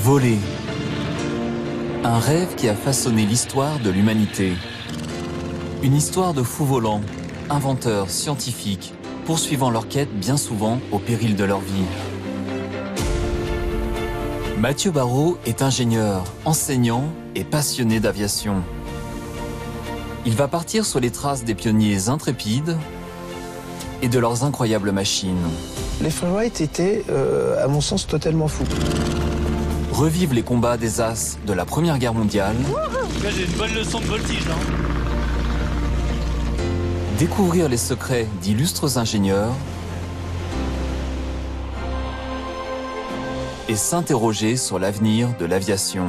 Voler. Un rêve qui a façonné l'histoire de l'humanité. Une histoire de fous volants, inventeurs, scientifiques, poursuivant leur quête bien souvent au péril de leur vie. Mathieu Barraud est ingénieur, enseignant et passionné d'aviation. Il va partir sur les traces des pionniers intrépides et de leurs incroyables machines. Les Freewright étaient, à mon sens, totalement fous. Revivre les combats des as de la Première Guerre mondiale. Là, j'ai une bonne leçon de voltige, là. Découvrir les secrets d'illustres ingénieurs et s'interroger sur l'avenir de l'aviation.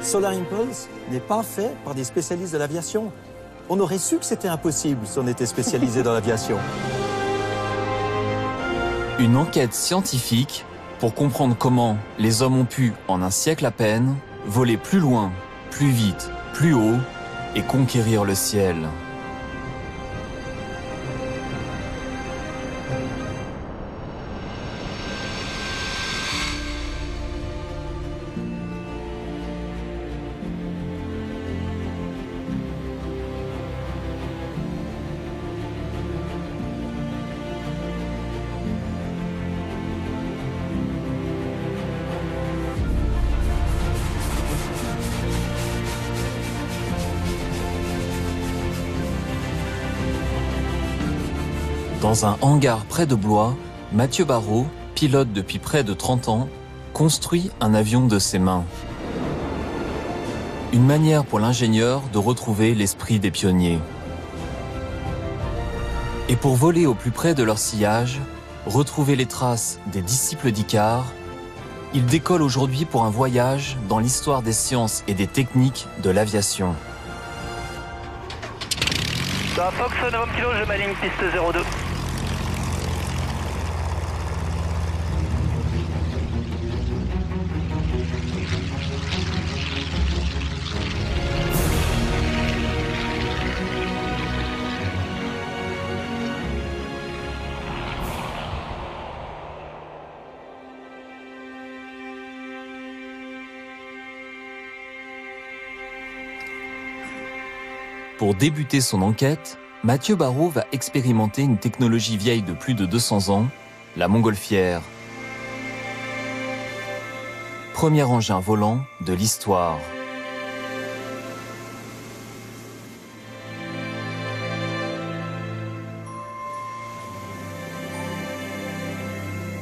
Solar Impulse n'est pas fait par des spécialistes de l'aviation. On aurait su que c'était impossible si on était spécialisé dans l'aviation. Une enquête scientifique pour comprendre comment les hommes ont pu, en un siècle à peine, voler plus loin, plus vite, plus haut et conquérir le ciel. Dans un hangar près de Blois, Mathieu Barraud, pilote depuis près de 30 ans, construit un avion de ses mains. Une manière pour l'ingénieur de retrouver l'esprit des pionniers. Et pour voler au plus près de leur sillage, retrouver les traces des disciples d'Icare, il décolle aujourd'hui pour un voyage dans l'histoire des sciences et des techniques de l'aviation. Dans Fox 9 kg, je m'aligne piste 02. Pour débuter son enquête, Mathieu Barraud va expérimenter une technologie vieille de plus de 200 ans, la montgolfière. Premier engin volant de l'histoire.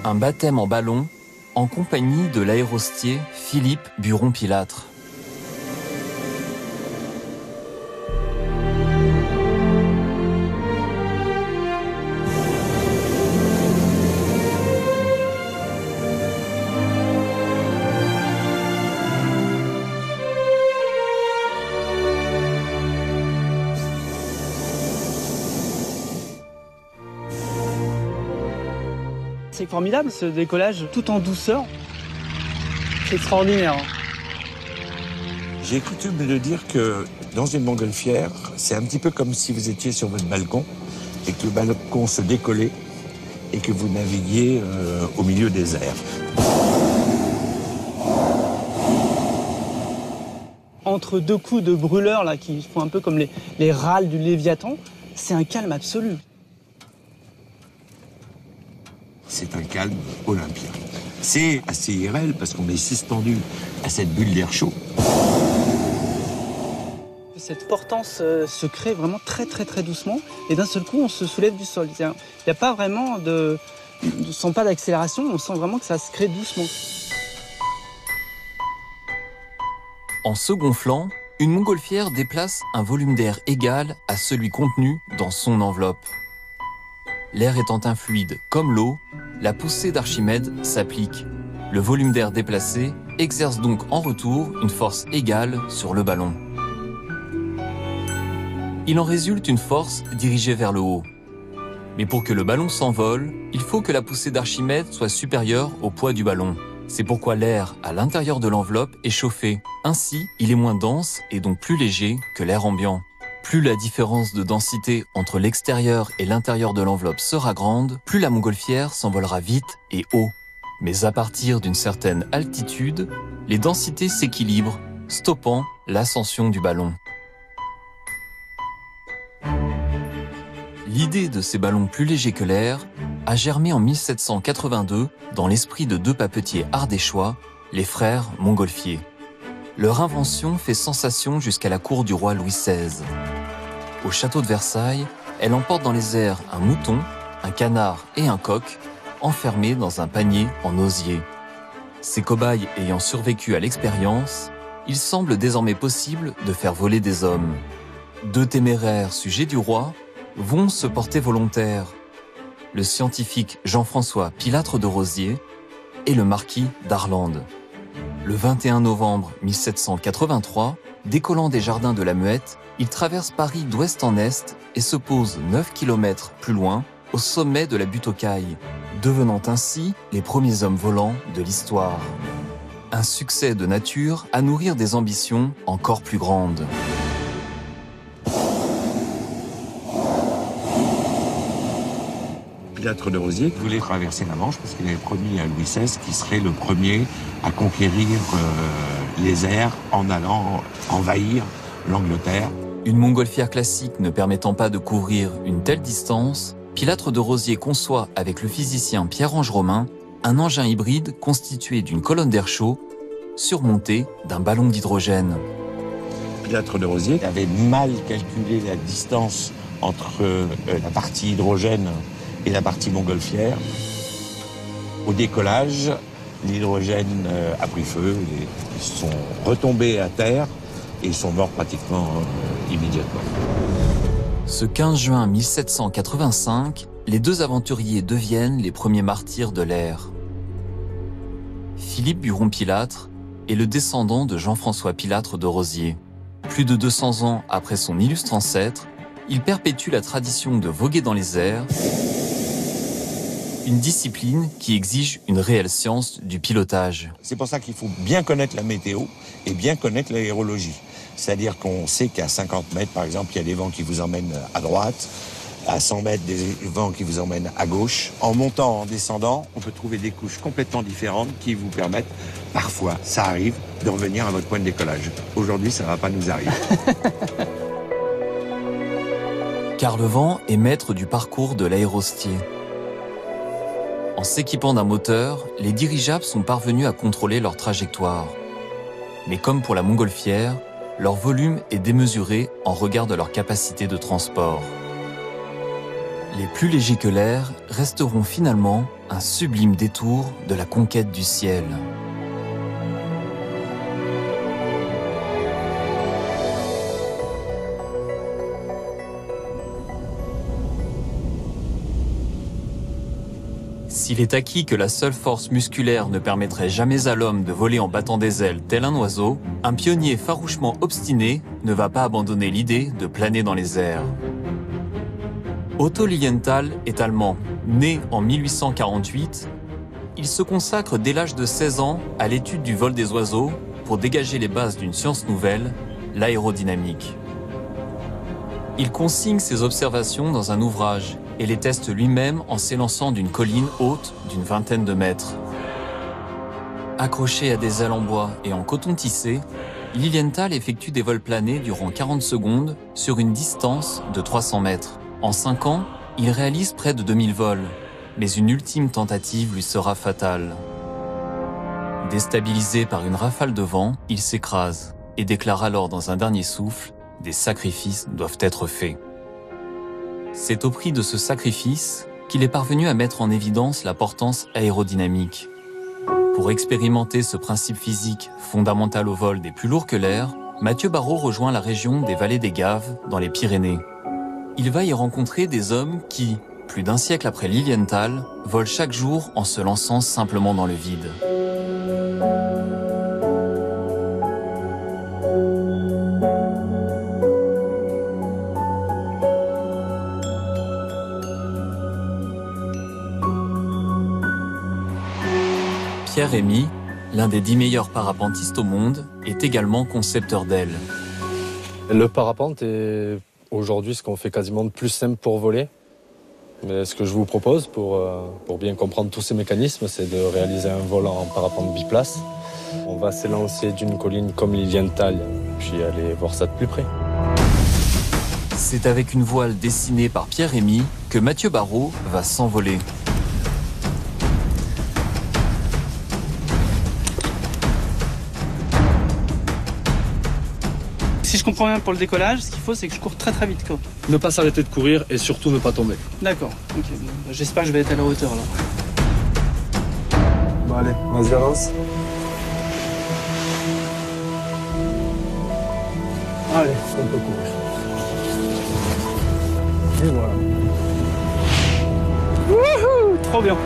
Un baptême en ballon en compagnie de l'aérostier Philippe Buron-Pilâtre. C'est formidable ce décollage tout en douceur. C'est extraordinaire. J'ai coutume de dire que dans une montgolfière, c'est un petit peu comme si vous étiez sur votre balcon et que le balcon se décollait et que vous naviguiez au milieu des airs. Entre deux coups de brûleurs là, qui font un peu comme les râles du Léviathan, c'est un calme absolu. C'est un calme olympien. C'est assez irréel parce qu'on est suspendu à cette bulle d'air chaud. Cette portance se crée vraiment très très très doucement et d'un seul coup on se soulève du sol. Il n'y a pas vraiment on sent pas d'accélération, on sent vraiment que ça se crée doucement. En se gonflant, une montgolfière déplace un volume d'air égal à celui contenu dans son enveloppe. L'air étant un fluide comme l'eau, la poussée d'Archimède s'applique. Le volume d'air déplacé exerce donc en retour une force égale sur le ballon. Il en résulte une force dirigée vers le haut. Mais pour que le ballon s'envole, il faut que la poussée d'Archimède soit supérieure au poids du ballon. C'est pourquoi l'air à l'intérieur de l'enveloppe est chauffé. Ainsi, il est moins dense et donc plus léger que l'air ambiant. Plus la différence de densité entre l'extérieur et l'intérieur de l'enveloppe sera grande, plus la montgolfière s'envolera vite et haut. Mais à partir d'une certaine altitude, les densités s'équilibrent, stoppant l'ascension du ballon. L'idée de ces ballons plus légers que l'air a germé en 1782 dans l'esprit de deux papetiers ardéchois, les frères Montgolfier. Leur invention fait sensation jusqu'à la cour du roi Louis XVI. Au château de Versailles, elle emporte dans les airs un mouton, un canard et un coq, enfermés dans un panier en osier. Ces cobayes ayant survécu à l'expérience, il semble désormais possible de faire voler des hommes. Deux téméraires sujets du roi vont se porter volontaires. Le scientifique Jean-François Pilâtre de Rozier et le marquis d'Arlandes. Le 21 novembre 1783, décollant des jardins de la Muette, il traverse Paris d'ouest en est et se pose 9 km plus loin, au sommet de la butte aux Cailles, devenant ainsi les premiers hommes volants de l'histoire. Un succès de nature à nourrir des ambitions encore plus grandes. Pilâtre de Rozier voulait traverser la Manche parce qu'il avait promis à Louis XVI qu'il serait le premier à conquérir les airs en allant envahir l'Angleterre. Une montgolfière classique ne permettant pas de couvrir une telle distance, Pilâtre de Rozier conçoit avec le physicien Pierre-Ange Romain un engin hybride constitué d'une colonne d'air chaud surmontée d'un ballon d'hydrogène. Pilâtre de Rozier avait mal calculé la distance entre la partie hydrogène et la partie montgolfière. Au décollage, l'hydrogène a pris feu, ils sont retombés à terre et ils sont morts pratiquement immédiatement. Ce 15 juin 1785, les deux aventuriers deviennent les premiers martyrs de l'air. Philippe Buron-Pilâtre est le descendant de Jean-François Pilâtre de Rozier. Plus de 200 ans après son illustre ancêtre, il perpétue la tradition de voguer dans les airs, une discipline qui exige une réelle science du pilotage. C'est pour ça qu'il faut bien connaître la météo et bien connaître l'aérologie. C'est-à-dire qu'on sait qu'à 50 mètres, par exemple, il y a des vents qui vous emmènent à droite, à 100 mètres, des vents qui vous emmènent à gauche. En montant, en descendant, on peut trouver des couches complètement différentes qui vous permettent, parfois, ça arrive, de revenir à votre point de décollage. Aujourd'hui, ça ne va pas nous arriver. Car le vent est maître du parcours de l'aérostier. En s'équipant d'un moteur, les dirigeables sont parvenus à contrôler leur trajectoire. Mais comme pour la montgolfière, leur volume est démesuré en regard de leur capacité de transport. Les plus légers que l'air resteront finalement un sublime détour de la conquête du ciel. S'il est acquis que la seule force musculaire ne permettrait jamais à l'homme de voler en battant des ailes tel un oiseau, un pionnier farouchement obstiné ne va pas abandonner l'idée de planer dans les airs. Otto Lilienthal est allemand. Né en 1848, il se consacre dès l'âge de 16 ans à l'étude du vol des oiseaux pour dégager les bases d'une science nouvelle, l'aérodynamique. Il consigne ses observations dans un ouvrage et les teste lui-même en s'élançant d'une colline haute d'une vingtaine de mètres. Accroché à des ailes en bois et en coton tissé, Lilienthal effectue des vols planés durant 40 secondes sur une distance de 300 mètres. En 5 ans, il réalise près de 2000 vols, mais une ultime tentative lui sera fatale. Déstabilisé par une rafale de vent, il s'écrase et déclare alors dans un dernier souffle « Des sacrifices doivent être faits ». C'est au prix de ce sacrifice qu'il est parvenu à mettre en évidence la portance aérodynamique. Pour expérimenter ce principe physique fondamental au vol des plus lourds que l'air, Mathieu Barrault rejoint la région des vallées des Gaves, dans les Pyrénées. Il va y rencontrer des hommes qui, plus d'un siècle après Lilienthal, volent chaque jour en se lançant simplement dans le vide. Pierre Rémy, l'un des 10 meilleurs parapentistes au monde, est également concepteur d'ailes. Le parapente est aujourd'hui ce qu'on fait quasiment de plus simple pour voler. Mais ce que je vous propose pour bien comprendre tous ces mécanismes, c'est de réaliser un vol en parapente biplace. On va s'élancer d'une colline comme Lilienthal, puis aller voir ça de plus près. C'est avec une voile dessinée par Pierre-Rémy que Mathieu Barrault va s'envoler. Si je comprends bien pour le décollage, ce qu'il faut, c'est que je cours très très vite, quoi. Ne pas s'arrêter de courir et surtout ne pas tomber. D'accord. Ok. Bon, j'espère que je vais être à la hauteur, alors. Bon, allez, vas-y, avance. Allez, on peut courir. Et voilà. Wouhou! Trop bien.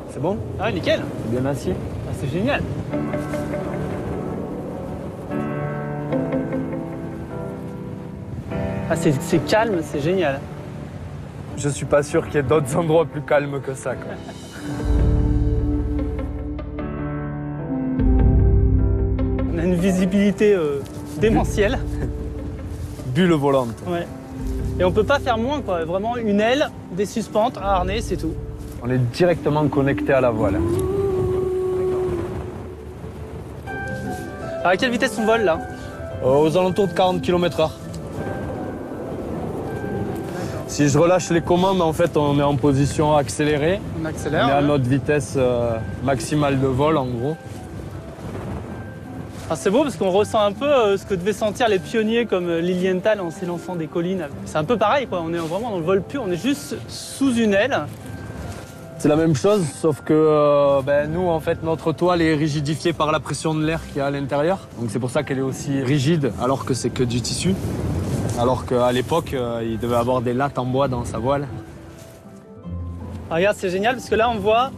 C'est bon? Ah, nickel. C'est bien assis? Ah, c'est génial. Ah, c'est calme, c'est génial. Je suis pas sûr qu'il y ait d'autres endroits plus calmes que ça, quoi. On a une visibilité démentielle. Bulle volante. Ouais. Et on peut pas faire moins, quoi. Vraiment une aile, des suspentes, un harnais, c'est tout. On est directement connecté à la voile. Alors, à quelle vitesse on vole, là? Aux alentours de 40 km/h. Si je relâche les commandes, en fait, on est en position accélérée. On On accélère. est à Ouais. notre vitesse maximale de vol, en gros. Ah, c'est beau parce qu'on ressent un peu ce que devaient sentir les pionniers comme Lilienthal en s'élançant des collines. C'est un peu pareil, quoi. On est vraiment dans le vol pur, on est juste sous une aile. C'est la même chose, sauf que nous, en fait, notre toile est rigidifiée par la pression de l'air qu'il y a à l'intérieur. Donc c'est pour ça qu'elle est aussi rigide, alors que c'est que du tissu. Alors qu'à l'époque, il devait avoir des lattes en bois dans sa voile. Ah, regarde, c'est génial parce que là, on voit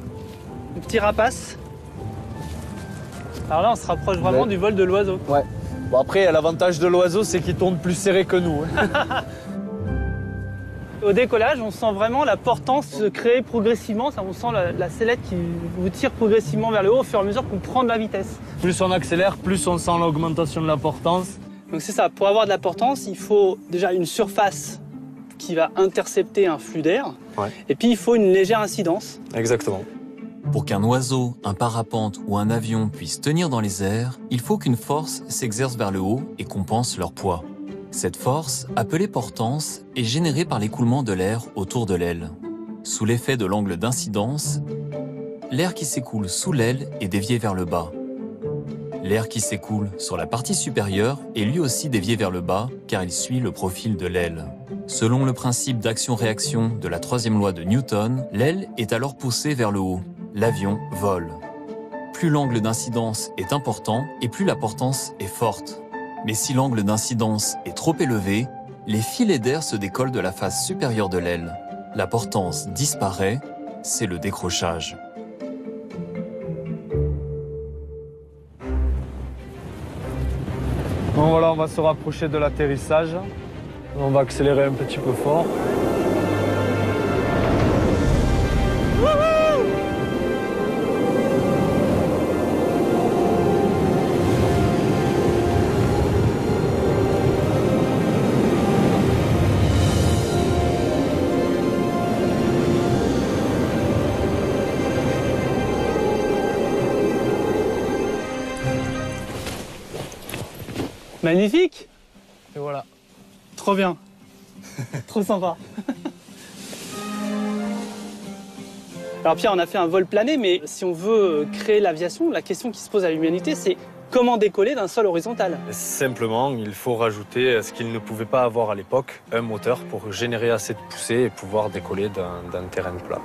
un petit rapace. Alors là, on se rapproche vraiment Ouais. du vol de l'oiseau. Ouais. Bon, après, l'avantage de l'oiseau, c'est qu'il tourne plus serré que nous. Au décollage, on sent vraiment la portance se créer progressivement. On sent la sellette qui vous tire progressivement vers le haut au fur et à mesure qu'on prend de la vitesse. Plus on accélère, plus on sent l'augmentation de la portance. Donc c'est ça, pour avoir de la portance, il faut déjà une surface qui va intercepter un flux d'air. Ouais. Et puis il faut une légère incidence. Exactement. Pour qu'un oiseau, un parapente ou un avion puisse tenir dans les airs, il faut qu'une force s'exerce vers le haut et compense leur poids. Cette force, appelée portance, est générée par l'écoulement de l'air autour de l'aile. Sous l'effet de l'angle d'incidence, l'air qui s'écoule sous l'aile est dévié vers le bas. L'air qui s'écoule sur la partie supérieure est lui aussi dévié vers le bas car il suit le profil de l'aile. Selon le principe d'action-réaction de la troisième loi de Newton, l'aile est alors poussée vers le haut. L'avion vole. Plus l'angle d'incidence est important et plus la portance est forte. Mais si l'angle d'incidence est trop élevé, les filets d'air se décollent de la face supérieure de l'aile. La portance disparaît, c'est le décrochage. Bon, voilà, on va se rapprocher de l'atterrissage. On va accélérer un petit peu fort. Magnifique! Et voilà. Trop bien. Trop sympa. Alors Pierre, on a fait un vol plané, mais si on veut créer l'aviation, la question qui se pose à l'humanité, c'est comment décoller d'un sol horizontal? Simplement, il faut rajouter ce qu'il ne pouvait pas avoir à l'époque, un moteur pour générer assez de poussée et pouvoir décoller d'un terrain plat.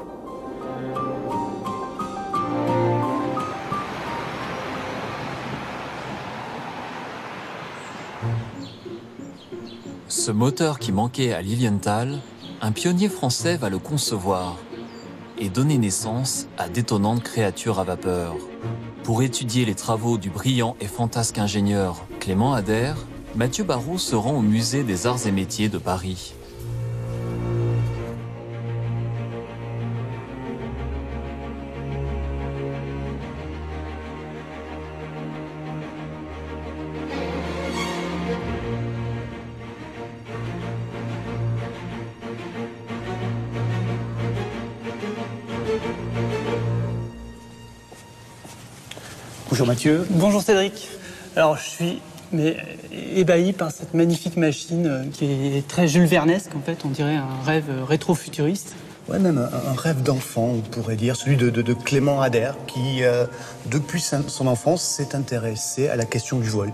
Ce moteur qui manquait à Lilienthal, un pionnier français va le concevoir et donner naissance à d'étonnantes créatures à vapeur. Pour étudier les travaux du brillant et fantasque ingénieur Clément Ader, Mathieu Barrault se rend au musée des Arts et Métiers de Paris. Bonjour Mathieu. Bonjour Cédric. Alors je suis ébahi par cette magnifique machine qui est très Jules Vernesque en fait, on dirait un rêve rétro-futuriste. Ouais, même un rêve d'enfant, on pourrait dire, celui de Clément Ader, qui, depuis son enfance, s'est intéressé à la question du vol,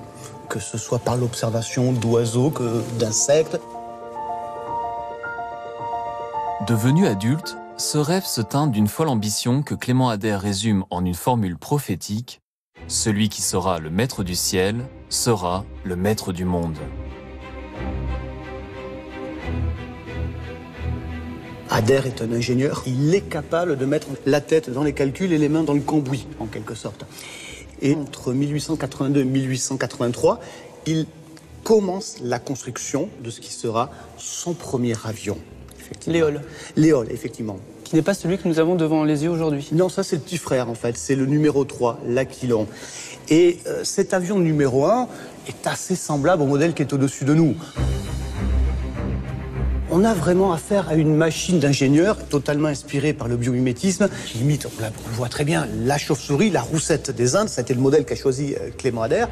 que ce soit par l'observation d'oiseaux que d'insectes. Devenu adulte, ce rêve se teint d'une folle ambition que Clément Ader résume en une formule prophétique : celui qui sera le maître du ciel sera le maître du monde. Ader est un ingénieur, il est capable de mettre la tête dans les calculs et les mains dans le cambouis, en quelque sorte. Et entre 1882 et 1883, il commence la construction de ce qui sera son premier avion. Léol. Léol, effectivement. Qui n'est pas celui que nous avons devant les yeux aujourd'hui. Non, ça c'est le petit frère en fait, c'est le numéro 3, l'Aquilon. Et cet avion numéro 1 est assez semblable au modèle qui est au-dessus de nous. On a vraiment affaire à une machine d'ingénieur totalement inspirée par le biomimétisme. Limite, on voit très bien la chauve-souris, la roussette des Indes, c'était le modèle qu'a choisi Clément Ader.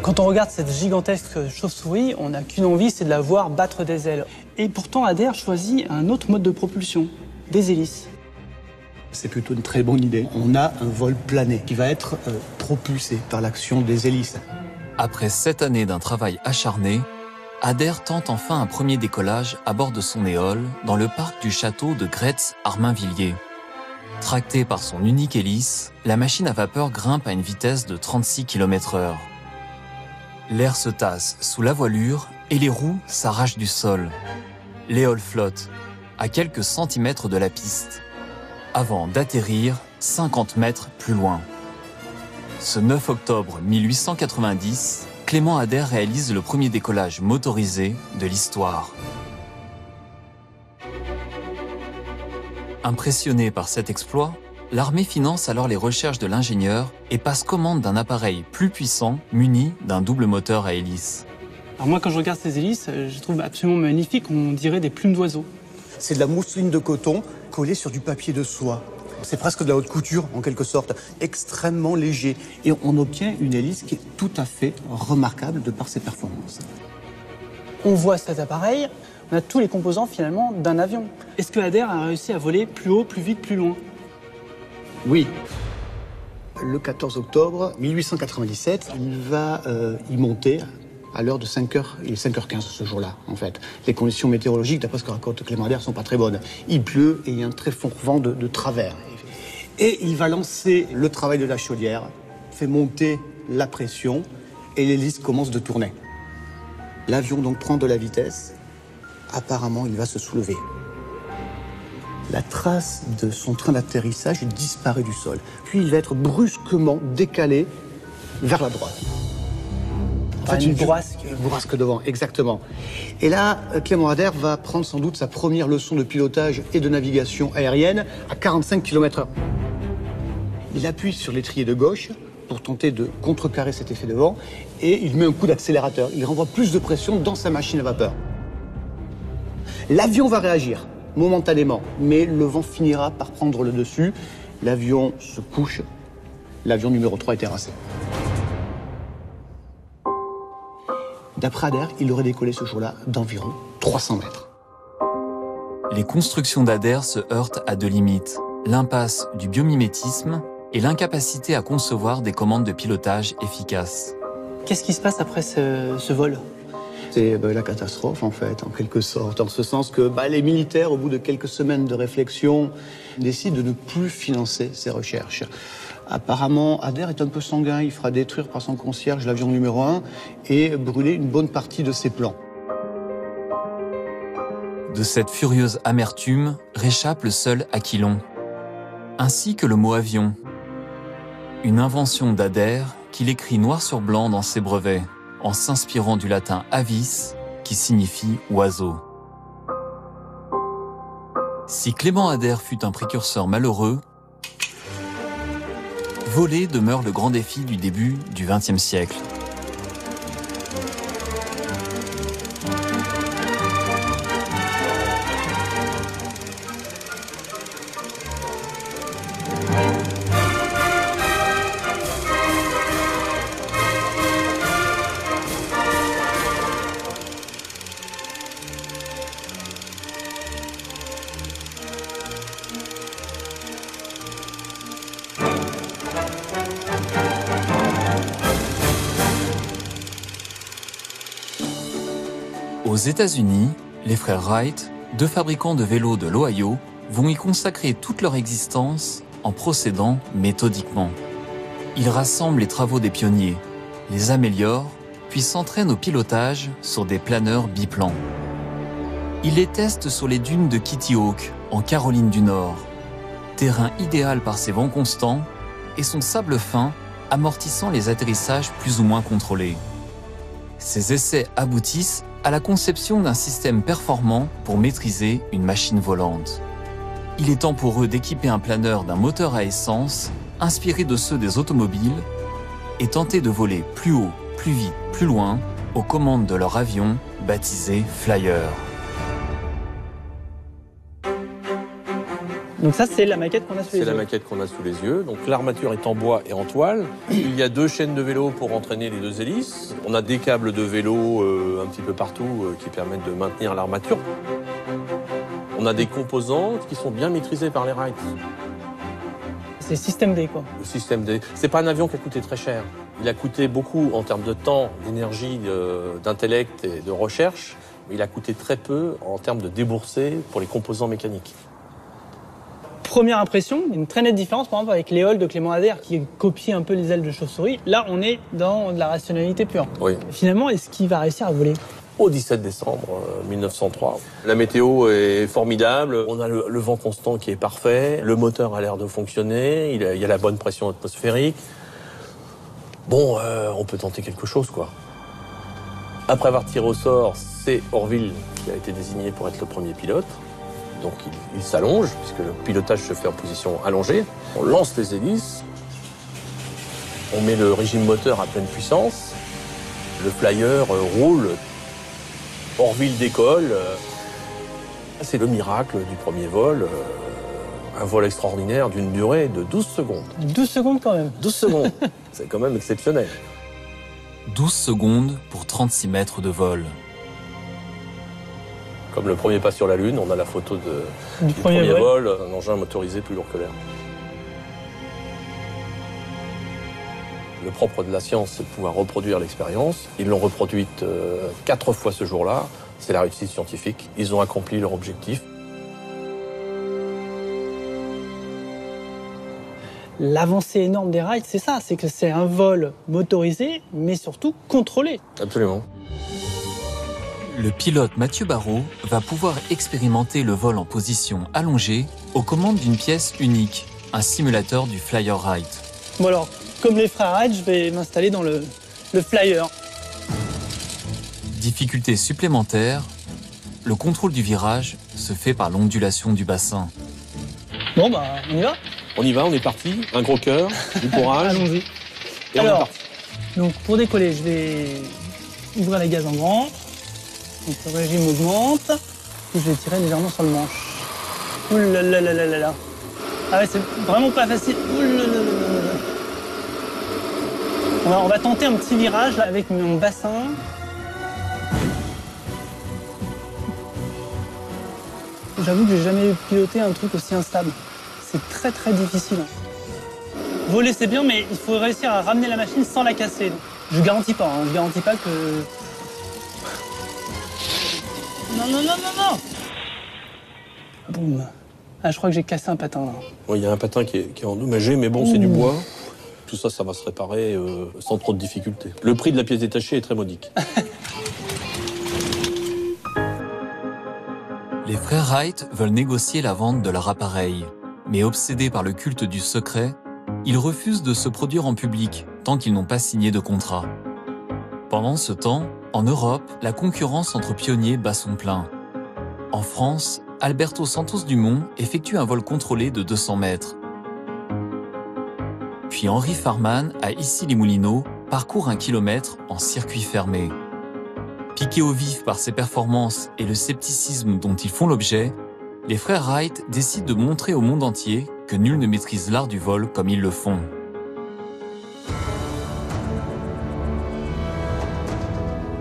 Quand on regarde cette gigantesque chauve-souris, on n'a qu'une envie, c'est de la voir battre des ailes. Et pourtant, Ader choisit un autre mode de propulsion, des hélices. C'est plutôt une très bonne idée. On a un vol plané qui va être propulsé par l'action des hélices. Après 7 années d'un travail acharné, Ader tente enfin un premier décollage à bord de son éole dans le parc du château de Gretz-Armainvilliers. Tractée par son unique hélice, la machine à vapeur grimpe à une vitesse de 36 km/h. L'air se tasse sous la voilure et les roues s'arrachent du sol. L'éole flotte, à quelques centimètres de la piste, avant d'atterrir 50 mètres plus loin. Ce 9 octobre 1890, Clément Ader réalise le premier décollage motorisé de l'histoire. Impressionné par cet exploit, l'armée finance alors les recherches de l'ingénieur et passe commande d'un appareil plus puissant muni d'un double moteur à hélice. Alors moi, quand je regarde ces hélices, je trouve absolument magnifique, on dirait des plumes d'oiseaux. C'est de la mousseline de coton collée sur du papier de soie. C'est presque de la haute couture, en quelque sorte, extrêmement léger. Et on obtient une hélice qui est tout à fait remarquable de par ses performances. On voit cet appareil, on a tous les composants finalement d'un avion. Est-ce que Ader a réussi à voler plus haut, plus vite, plus loin ? Oui. Le 14 octobre 1897, il va y monter à l'heure de 5h. Il est 5h15 ce jour-là, en fait. Les conditions météorologiques, d'après ce que raconte Clément Ader, sont pas très bonnes. Il pleut et il y a un très fort vent de travers. Et il va lancer le travail de la chaudière, fait monter la pression et l'hélice commence de tourner. L'avion donc prend de la vitesse. Apparemment, il va se soulever. La trace de son train d'atterrissage disparaît du sol. Puis il va être brusquement décalé vers la droite. En fait, une bourrasque. Une bourrasque devant, exactement. Et là, Clément Ader va prendre sans doute sa première leçon de pilotage et de navigation aérienne à 45 km/h. Il appuie sur l'étrier de gauche pour tenter de contrecarrer cet effet de vent et il met un coup d'accélérateur. Il renvoie plus de pression dans sa machine à vapeur. L'avion va réagir momentanément, mais le vent finira par prendre le dessus. L'avion se couche. L'avion numéro 3 est terrassé. D'après Ader, il aurait décollé ce jour-là d'environ 300 mètres. Les constructions d'Ader se heurtent à deux limites, l'impasse du biomimétisme et l'incapacité à concevoir des commandes de pilotage efficaces. Qu'est-ce qui se passe après ce vol ? C'est la catastrophe, en fait, en quelque sorte. En ce sens que les militaires, au bout de quelques semaines de réflexion, décident de ne plus financer ces recherches. Apparemment, Ader est un peu sanguin. Il fera détruire par son concierge l'avion numéro 1 et brûler une bonne partie de ses plans. De cette furieuse amertume réchappe le seul Aquilon, ainsi que le mot avion. Une invention d'Ader qu'il écrit noir sur blanc dans ses brevets, en s'inspirant du latin avis, qui signifie oiseau. Si Clément Ader fut un précurseur malheureux, voler demeure le grand défi du début du XXe siècle. Aux États-Unis, les frères Wright, 2 fabricants de vélos de l'Ohio, vont y consacrer toute leur existence en procédant méthodiquement. Ils rassemblent les travaux des pionniers, les améliorent, puis s'entraînent au pilotage sur des planeurs biplans. Ils les testent sur les dunes de Kitty Hawk, en Caroline du Nord, terrain idéal par ses vents constants et son sable fin amortissant les atterrissages plus ou moins contrôlés. Ces essais aboutissent à la conception d'un système performant pour maîtriser une machine volante. Il est temps pour eux d'équiper un planeur d'un moteur à essence inspiré de ceux des automobiles et tenter de voler plus haut, plus vite, plus loin aux commandes de leur avion baptisé Flyer. Donc ça, c'est la maquette qu'on a sous les yeux. C'est la maquette qu'on a sous les yeux. Donc l'armature est en bois et en toile. Il y a 2 chaînes de vélo pour entraîner les 2 hélices. On a des câbles de vélo un petit peu partout qui permettent de maintenir l'armature. On a des composantes qui sont bien maîtrisées par les Wright. C'est système D, quoi. Le système D. C'est pas un avion qui a coûté très cher. Il a coûté beaucoup en termes de temps, d'énergie, d'intellect et de recherche. Mais il a coûté très peu en termes de déboursés pour les composants mécaniques. Première impression, une très nette différence par exemple avec l'éole de Clément Ader qui copie un peu les ailes de chauve-souris. Là, on est dans de la rationalité pure. Oui. Finalement, est-ce qu'il va réussir à voler ? Au 17 décembre 1903. La météo est formidable, on a le vent constant qui est parfait, le moteur a l'air de fonctionner, il y a la bonne pression atmosphérique. Bon, on peut tenter quelque chose, quoi. Après avoir tiré au sort, c'est Orville qui a été désigné pour être le premier pilote. Donc il s'allonge, puisque le pilotage se fait en position allongée. On lance les hélices, on met le régime moteur à pleine puissance, le Flyer roule, Orville décolle. C'est le miracle du premier vol, un vol extraordinaire d'une durée de 12 secondes. 12 secondes quand même. 12 secondes, c'est quand même exceptionnel. 12 secondes pour 36 mètres de vol. Comme le premier pas sur la Lune, on a la photo du premier vol, un engin motorisé plus lourd que l'air. Le propre de la science, c'est de pouvoir reproduire l'expérience. Ils l'ont reproduite 4 fois ce jour-là. C'est la réussite scientifique. Ils ont accompli leur objectif. L'avancée énorme des Wright, c'est ça, c'est que c'est un vol motorisé, mais surtout contrôlé. Absolument. Le pilote Mathieu Barrault va pouvoir expérimenter le vol en position allongée aux commandes d'une pièce unique, un simulateur du Flyer Wright. Bon alors, comme les frères Wright, je vais m'installer dans le Flyer. Difficulté supplémentaire, le contrôle du virage se fait par l'ondulation du bassin. Bon bah, on y va ? On y va, on est parti. Un gros cœur, du courage. Allons-y. Et alors, on est parti. Donc pour décoller, je vais ouvrir les gaz en grand. Donc le régime augmente. Et je vais tirer légèrement sur le manche. Ouh là là là là là là. Ah ouais, c'est vraiment pas facile. Ouh là là là là là. On va tenter un petit virage là, avec mon bassin. J'avoue que j'ai jamais piloté un truc aussi instable. C'est très très difficile. Voler c'est bien, mais il faut réussir à ramener la machine sans la casser. Je garantis pas, je garantis pas que... Non, non, non, non, non. Boum. Ah, je crois que j'ai cassé un patin. Bon, il y a un patin qui est endommagé, mais bon, c'est du bois. Tout ça, ça va se réparer sans trop de difficultés. Le prix de la pièce détachée est très modique. Les frères Wright veulent négocier la vente de leur appareil, mais obsédés par le culte du secret, ils refusent de se produire en public tant qu'ils n'ont pas signé de contrat. Pendant ce temps, en Europe, la concurrence entre pionniers bat son plein. En France, Alberto Santos Dumont effectue un vol contrôlé de 200 mètres. Puis Henri Farman, à Issy-les-Moulineaux, parcourt 1 kilomètre en circuit fermé. Piqués au vif par ses performances et le scepticisme dont ils font l'objet, les frères Wright décident de montrer au monde entier que nul ne maîtrise l'art du vol comme ils le font.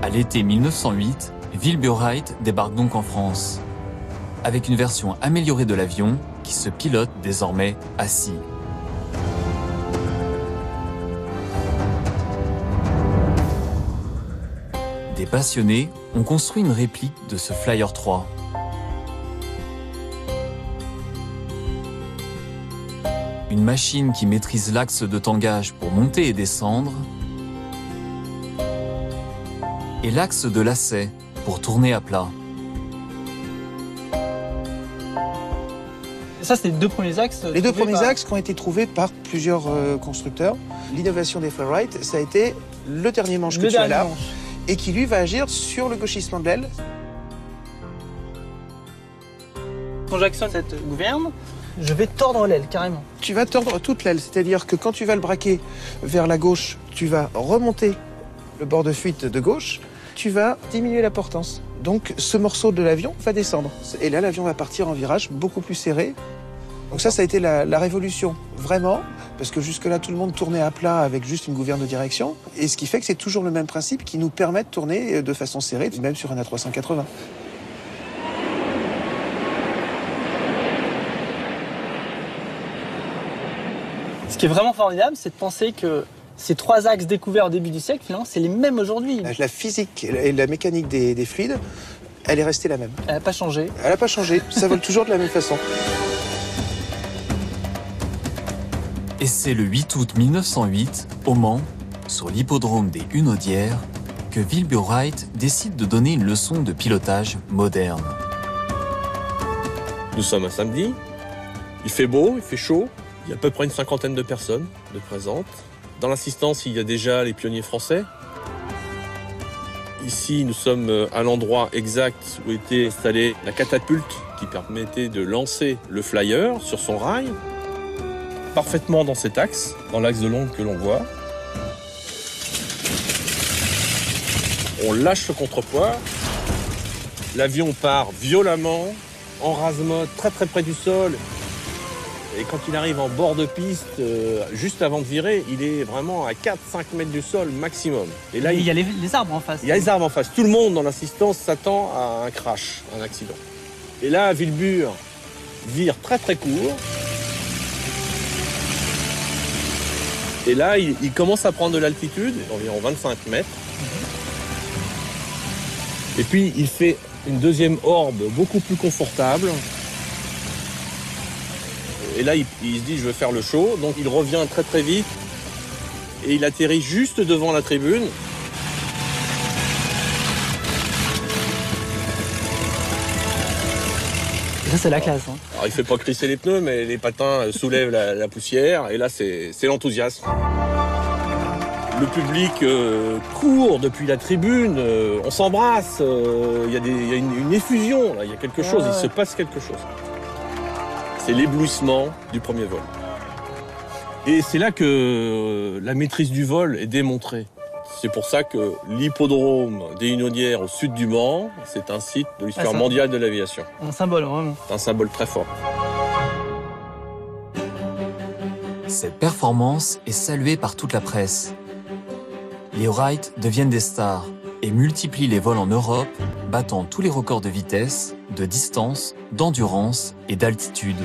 À l'été 1908, Wilbur Wright débarque donc en France, avec une version améliorée de l'avion qui se pilote désormais assis. Des passionnés ont construit une réplique de ce Flyer 3. Une machine qui maîtrise l'axe de tangage pour monter et descendre et l'axe de lacet pour tourner à plat. Ça, c'est les deux premiers axes. Les deux premiers axes qui ont été trouvés par plusieurs constructeurs. L'innovation des Fly-Rite, ça a été le dernier manche que tu as là, et qui lui va agir sur le gauchissement de l'aile. Quand j'actionne cette gouverne, je vais tordre l'aile carrément. Tu vas tordre toute l'aile, c'est-à-dire que quand tu vas le braquer vers la gauche, tu vas remonter le bord de fuite de gauche, tu vas diminuer la portance. Donc ce morceau de l'avion va descendre. Et là, l'avion va partir en virage beaucoup plus serré. Donc ça a été la révolution, vraiment, parce que jusque-là, tout le monde tournait à plat avec juste une gouverne de direction. Et ce qui fait que c'est toujours le même principe qui nous permet de tourner de façon serrée, même sur un A380. Ce qui est vraiment formidable, c'est de penser que ces trois axes découverts au début du siècle, finalement, c'est les mêmes aujourd'hui. La physique et la mécanique des fluides, elle est restée la même. Elle n'a pas changé. Elle n'a pas changé, ça vole toujours de la même façon. Et c'est le 8 août 1908, au Mans, sur l'hippodrome des Hunaudières, que Wilbur Wright décide de donner une leçon de pilotage moderne. Nous sommes un samedi, il fait beau, il fait chaud, il y a à peu près une cinquantaine de personnes de présentes. Dans l'assistance, il y a déjà les pionniers français. Ici, nous sommes à l'endroit exact où était installée la catapulte qui permettait de lancer le flyer sur son rail, parfaitement dans cet axe, dans l'axe de l'onde que l'on voit. On lâche le contrepoids, l'avion part violemment, en rase-mode, très très près du sol. Et quand il arrive en bord de piste, juste avant de virer, il est vraiment à 4-5 mètres du sol maximum. Et là, il y a les arbres en face. Il y a les arbres en face. Tout le monde dans l'assistance s'attend à un crash, un accident. Et là, Wilbur vire très très court. Et là, il commence à prendre de l'altitude, environ 25 mètres. Et puis, il fait une deuxième orbe beaucoup plus confortable. Et là, il se dit, je veux faire le show. Donc, il revient très très vite. Et il atterrit juste devant la tribune. Et ça, c'est la classe. Hein. Alors, il fait pas crisser les pneus, mais les patins soulèvent la poussière. Et là, c'est l'enthousiasme. Le public court depuis la tribune. On s'embrasse. Il y a une effusion. Là. Il y a quelque chose. Il se passe quelque chose. C'est l'éblouissement du premier vol. Et c'est là que la maîtrise du vol est démontrée. C'est pour ça que l'hippodrome des Hunaudières au sud du Mans, c'est un site de l'histoire mondiale de l'aviation. Un symbole, vraiment. C'est un symbole très fort. Cette performance est saluée par toute la presse. Les Wright deviennent des stars et multiplient les vols en Europe, battant tous les records de vitesse, de distance, d'endurance et d'altitude.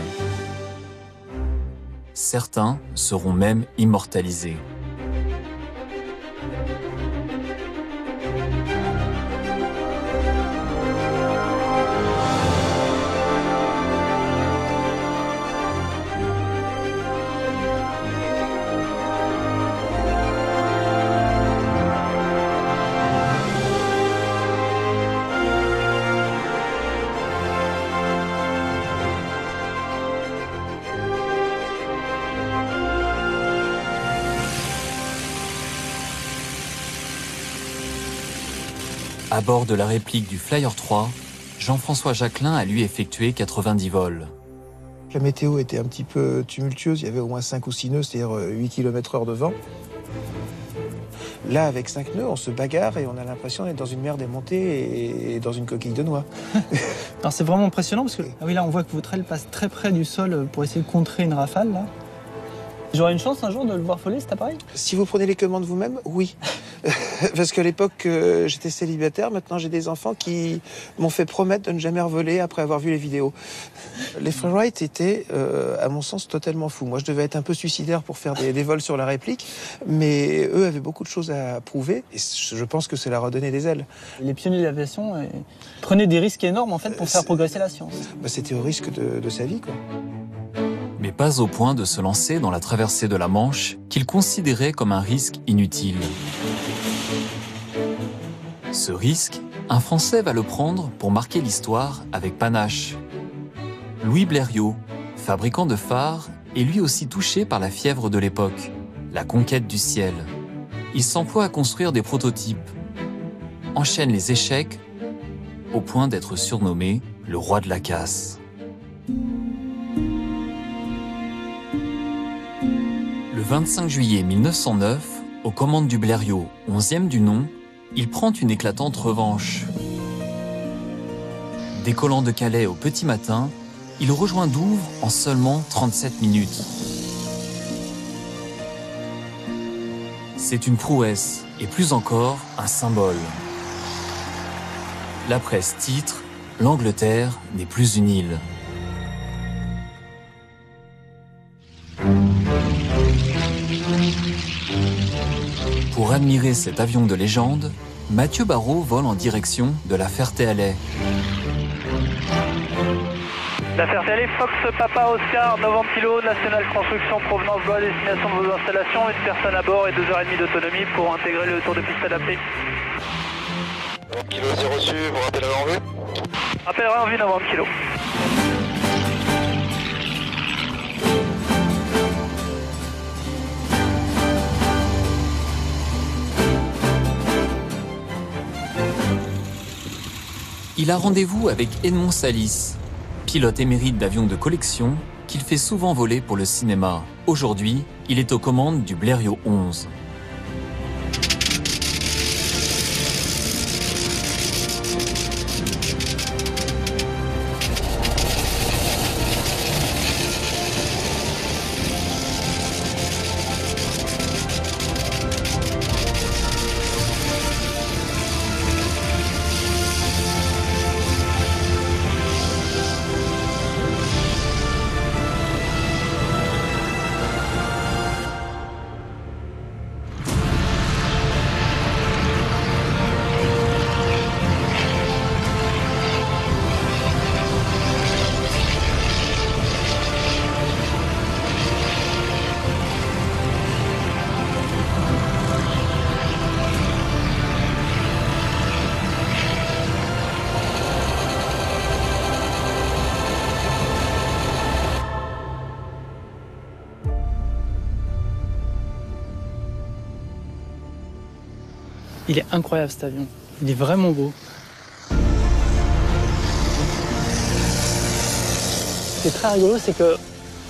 Certains seront même immortalisés. À bord de la réplique du Flyer 3, Jean-François Jacquelin a lui effectué 90 vols. La météo était un petit peu tumultueuse, il y avait au moins 5 ou 6 nœuds, c'est-à-dire 8 km/h de vent. Là, avec 5 nœuds, on se bagarre et on a l'impression d'être dans une mer démontée et dans une coquille de noix. Alors c'est vraiment impressionnant parce que là on voit que votre aile passe très près du sol pour essayer de contrer une rafale. Là. J'aurai une chance un jour de le voir voler cet appareil? Si vous prenez les commandes vous-même, oui. Parce qu'à l'époque, j'étais célibataire. Maintenant, j'ai des enfants qui m'ont fait promettre de ne jamais revoler après avoir vu les vidéos. Les freeride étaient, à mon sens, totalement fous. Moi, je devais être un peu suicidaire pour faire des vols sur la réplique, mais eux avaient beaucoup de choses à prouver, et je pense que c'est leur redonner des ailes. Les pionniers de l'aviation prenaient des risques énormes en fait pour faire progresser la science. C'était au risque de sa vie, quoi. Mais pas au point de se lancer dans la traversée de la Manche qu'il considérait comme un risque inutile. Ce risque, un Français va le prendre pour marquer l'histoire avec panache. Louis Blériot, fabricant de phares, est lui aussi touché par la fièvre de l'époque, la conquête du ciel. Il s'emploie à construire des prototypes, enchaîne les échecs, au point d'être surnommé le roi de la casse. Le 25 juillet 1909, aux commandes du Blériot, 11e du nom, il prend une éclatante revanche. Décollant de Calais au petit matin, il rejoint Douvres en seulement 37 minutes. C'est une prouesse, et plus encore, un symbole. La presse titre « L'Angleterre n'est plus une île ». Pour admirer cet avion de légende, Mathieu Barrault vole en direction de La Ferté-Alais. La Ferté-Alais, Fox Papa Oscar, 90 kg, National Construction, provenance voie, destination de vos installations, une personne à bord et 2h30 d'autonomie pour intégrer le tour de piste adapté. Kilo 0 reçu, vous rappellerez en vue? Rappellerai en vue 90 kg. Il a rendez-vous avec Edmond Salis, pilote émérite d'avions de collection qu'il fait souvent voler pour le cinéma. Aujourd'hui, il est aux commandes du Blériot 11. Il est incroyable cet avion, il est vraiment beau. Ce qui est très rigolo, c'est que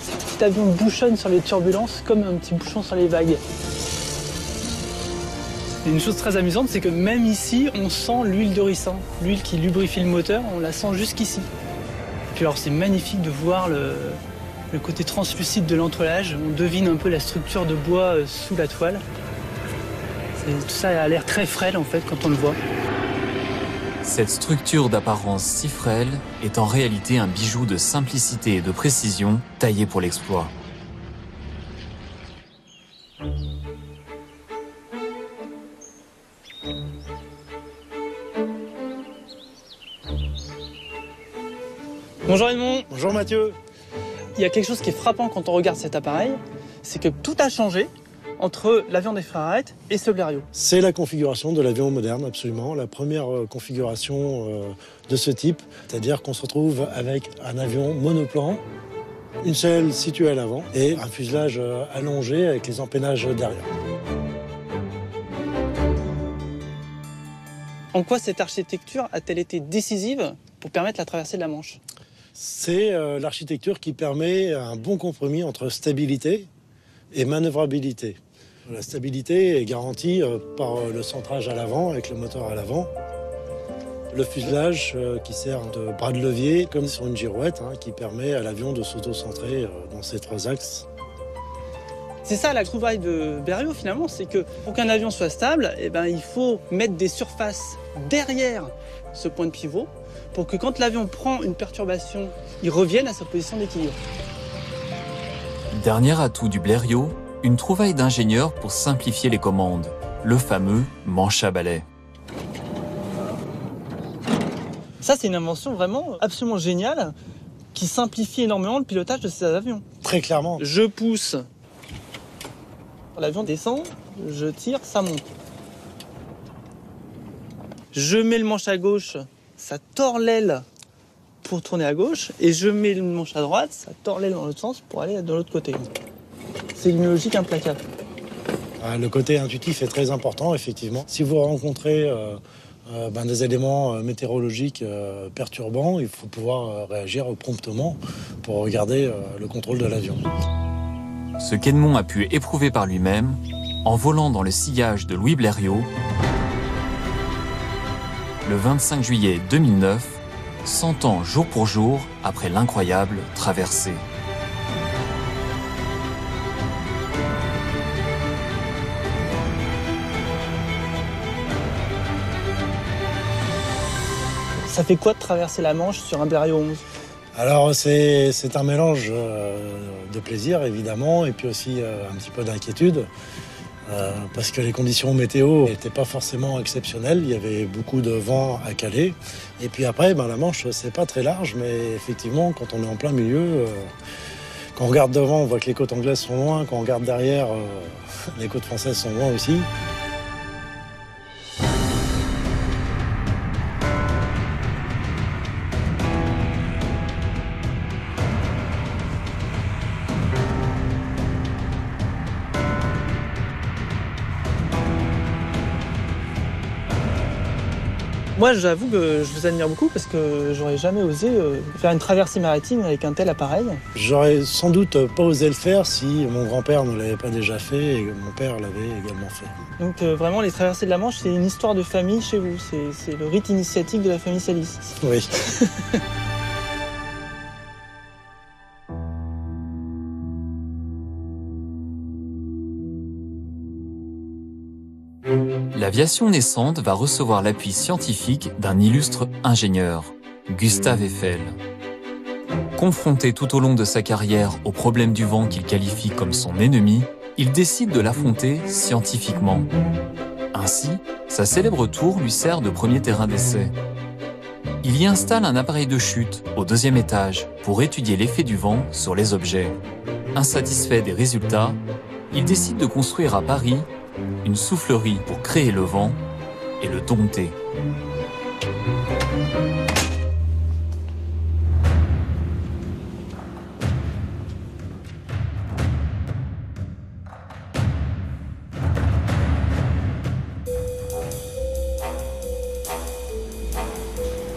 ce petit avion bouchonne sur les turbulences comme un petit bouchon sur les vagues. Et une chose très amusante, c'est que même ici, on sent l'huile de ricin. L'huile qui lubrifie le moteur, on la sent jusqu'ici. Puis alors c'est magnifique de voir le côté translucide de l'entrelage. On devine un peu la structure de bois sous la toile. Tout ça a l'air très frêle en fait quand on le voit. Cette structure d'apparence si frêle est en réalité un bijou de simplicité et de précision taillé pour l'exploit. Bonjour Edmond. Bonjour Mathieu. Il y a quelque chose qui est frappant quand on regarde cet appareil, c'est que tout a changé entre l'avion des frères Wright et ce Blériot. C'est la configuration de l'avion moderne, absolument. La première configuration de ce type, c'est-à-dire qu'on se retrouve avec un avion monoplan, une selle située à l'avant et un fuselage allongé avec les empennages derrière. En quoi cette architecture a-t-elle été décisive pour permettre la traversée de la Manche? C'est l'architecture qui permet un bon compromis entre stabilité et manœuvrabilité. La stabilité est garantie par le centrage à l'avant, avec le moteur à l'avant. Le fuselage qui sert de bras de levier, comme sur une girouette, qui permet à l'avion de s'auto-centrer dans ses trois axes. C'est ça la trouvaille de Blériot finalement, c'est que pour qu'un avion soit stable, il faut mettre des surfaces derrière ce point de pivot pour que quand l'avion prend une perturbation, il revienne à sa position d'équilibre. Dernier atout du Blériot, une trouvaille d'ingénieur pour simplifier les commandes, le fameux manche à balai. Ça, c'est une invention vraiment absolument géniale qui simplifie énormément le pilotage de ces avions. Très clairement. Je pousse, l'avion descend, je tire, ça monte. Je mets le manche à gauche, ça tord l'aile pour tourner à gauche, et je mets le manche à droite, ça tord l'aile dans l'autre sens pour aller de l'autre côté. C'est une logique implacable. Le côté intuitif est très important, effectivement. Si vous rencontrez des éléments météorologiques perturbants, il faut pouvoir réagir promptement pour regarder le contrôle de l'avion. Ce qu'Edmond a pu éprouver par lui-même en volant dans le sillage de Louis Blériot le 25 juillet 2009, 100 ans jour pour jour après l'incroyable traversée. Ça fait quoi de traverser la Manche sur un Blériot 11 ? Alors c'est un mélange de plaisir évidemment et puis aussi un petit peu d'inquiétude parce que les conditions météo n'étaient pas forcément exceptionnelles, il y avait beaucoup de vent à Calais et puis après la Manche c'est pas très large mais effectivement quand on est en plein milieu, quand on regarde devant on voit que les côtes anglaises sont loin, quand on regarde derrière les côtes françaises sont loin aussi. Moi, j'avoue que je vous admire beaucoup parce que j'aurais jamais osé faire une traversée maritime avec un tel appareil. J'aurais sans doute pas osé le faire si mon grand-père ne l'avait pas déjà fait et que mon père l'avait également fait. Donc vraiment, les traversées de la Manche, c'est une histoire de famille chez vous. C'est le rite initiatique de la famille Salis. Oui. L'aviation naissante va recevoir l'appui scientifique d'un illustre ingénieur, Gustave Eiffel. Confronté tout au long de sa carrière au problème du vent qu'il qualifie comme son ennemi, il décide de l'affronter scientifiquement. Ainsi, sa célèbre tour lui sert de premier terrain d'essai. Il y installe un appareil de chute au 2e étage pour étudier l'effet du vent sur les objets. Insatisfait des résultats, il décide de construire à Paris une soufflerie pour créer le vent et le dompter.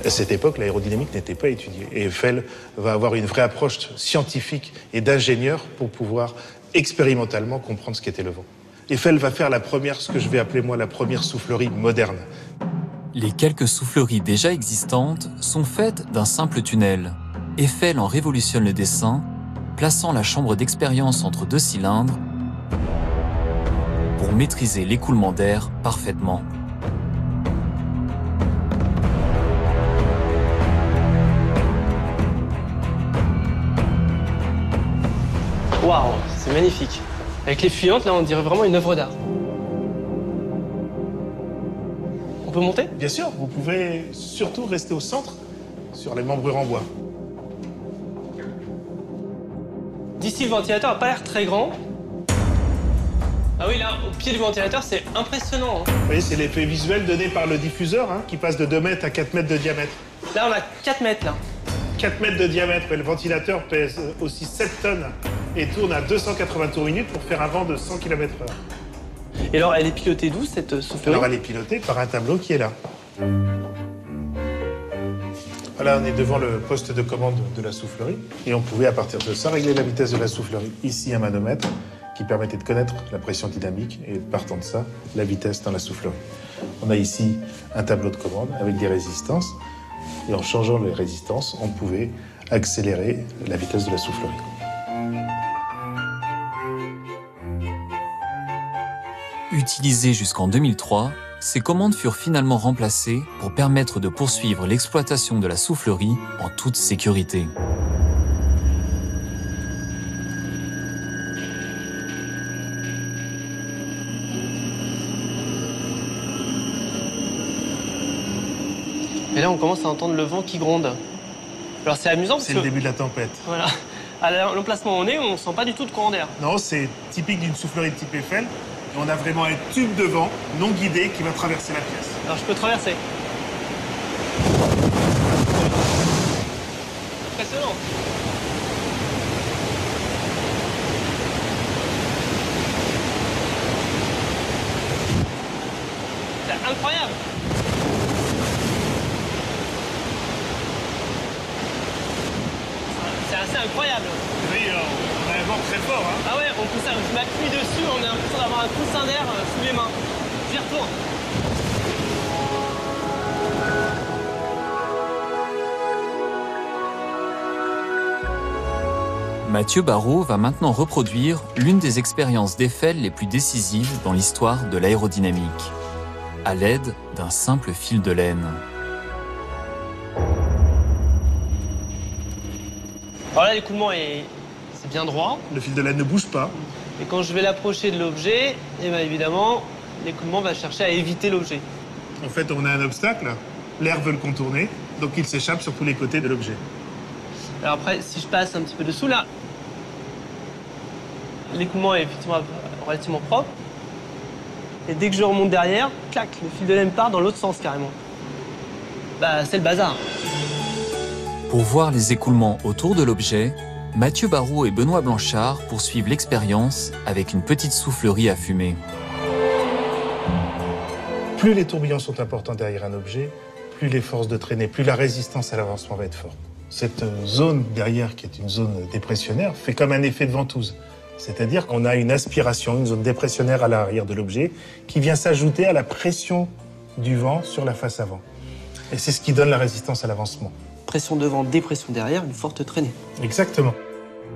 À cette époque, l'aérodynamique n'était pas étudiée. Et Eiffel va avoir une vraie approche scientifique et d'ingénieur pour pouvoir expérimentalement comprendre ce qu'était le vent. Eiffel va faire ce que je vais appeler moi la première soufflerie moderne. Les quelques souffleries déjà existantes sont faites d'un simple tunnel. Eiffel en révolutionne le dessin, plaçant la chambre d'expérience entre 2 cylindres pour maîtriser l'écoulement d'air parfaitement. Waouh, c'est magnifique. Avec les fuyantes, là, on dirait vraiment une œuvre d'art. On peut monter ? Bien sûr, vous pouvez surtout rester au centre, sur les membrures en bois. D'ici, le ventilateur n'a pas l'air très grand. Ah oui, là, au pied du ventilateur, c'est impressionnant. Vous voyez, c'est l'effet visuel donné par le diffuseur, qui passe de 2 mètres à 4 mètres de diamètre. Là, on a 4 mètres, là. 4 mètres de diamètre, le ventilateur pèse aussi 7 tonnes et tourne à 280 tours minute pour faire un vent de 100 km/h. Et alors, elle est pilotée d'où, cette soufflerie ? Alors, elle est pilotée par un tableau qui est là. Voilà, on est devant le poste de commande de la soufflerie et on pouvait, à partir de ça, régler la vitesse de la soufflerie. Ici, un manomètre qui permettait de connaître la pression dynamique et, partant de ça, la vitesse dans la soufflerie. On a ici un tableau de commande avec des résistances et en changeant les résistances, on pouvait accélérer la vitesse de la soufflerie. utilisées jusqu'en 2003, ces commandes furent finalement remplacées pour permettre de poursuivre l'exploitation de la soufflerie en toute sécurité. Et là, on commence à entendre le vent qui gronde. Alors c'est amusant parce que... C'est le début de la tempête. Voilà. À l'emplacement où on est, on sent pas du tout de courant d'air. Non, c'est typique d'une soufflerie de type Eiffel. Et on a vraiment un tube de vent non guidé qui va traverser la pièce. Alors je peux traverser. Impressionnant. C'est incroyable. C'est assez incroyable. Oui, on a un vent très fort. Hein. Ah ouais, je m'appuie dessus, on a l'impression d'avoir un coussin d'air sous les mains. J'y retourne. Mathieu Barrault va maintenant reproduire l'une des expériences d'Eiffel les plus décisives dans l'histoire de l'aérodynamique, à l'aide d'un simple fil de laine. Alors là, l'écoulement c'est bien droit. Le fil de laine ne bouge pas. Et quand je vais l'approcher de l'objet, eh bien évidemment, l'écoulement va chercher à éviter l'objet. En fait, on a un obstacle. L'air veut le contourner, donc il s'échappe sur tous les côtés de l'objet. Alors après, si je passe un petit peu dessous, là, l'écoulement est effectivement relativement propre. Et dès que je remonte derrière, clac, le fil de laine part dans l'autre sens carrément. Bah, c'est le bazar. Pour voir les écoulements autour de l'objet, Mathieu Barrault et Benoît Blanchard poursuivent l'expérience avec une petite soufflerie à fumée. Plus les tourbillons sont importants derrière un objet, plus les forces de traînée, plus la résistance à l'avancement va être forte. Cette zone derrière, qui est une zone dépressionnaire, fait comme un effet de ventouse. C'est-à-dire qu'on a une aspiration, une zone dépressionnaire à l'arrière de l'objet, qui vient s'ajouter à la pression du vent sur la face avant. Et c'est ce qui donne la résistance à l'avancement. Pression devant, dépression derrière, une forte traînée. Exactement.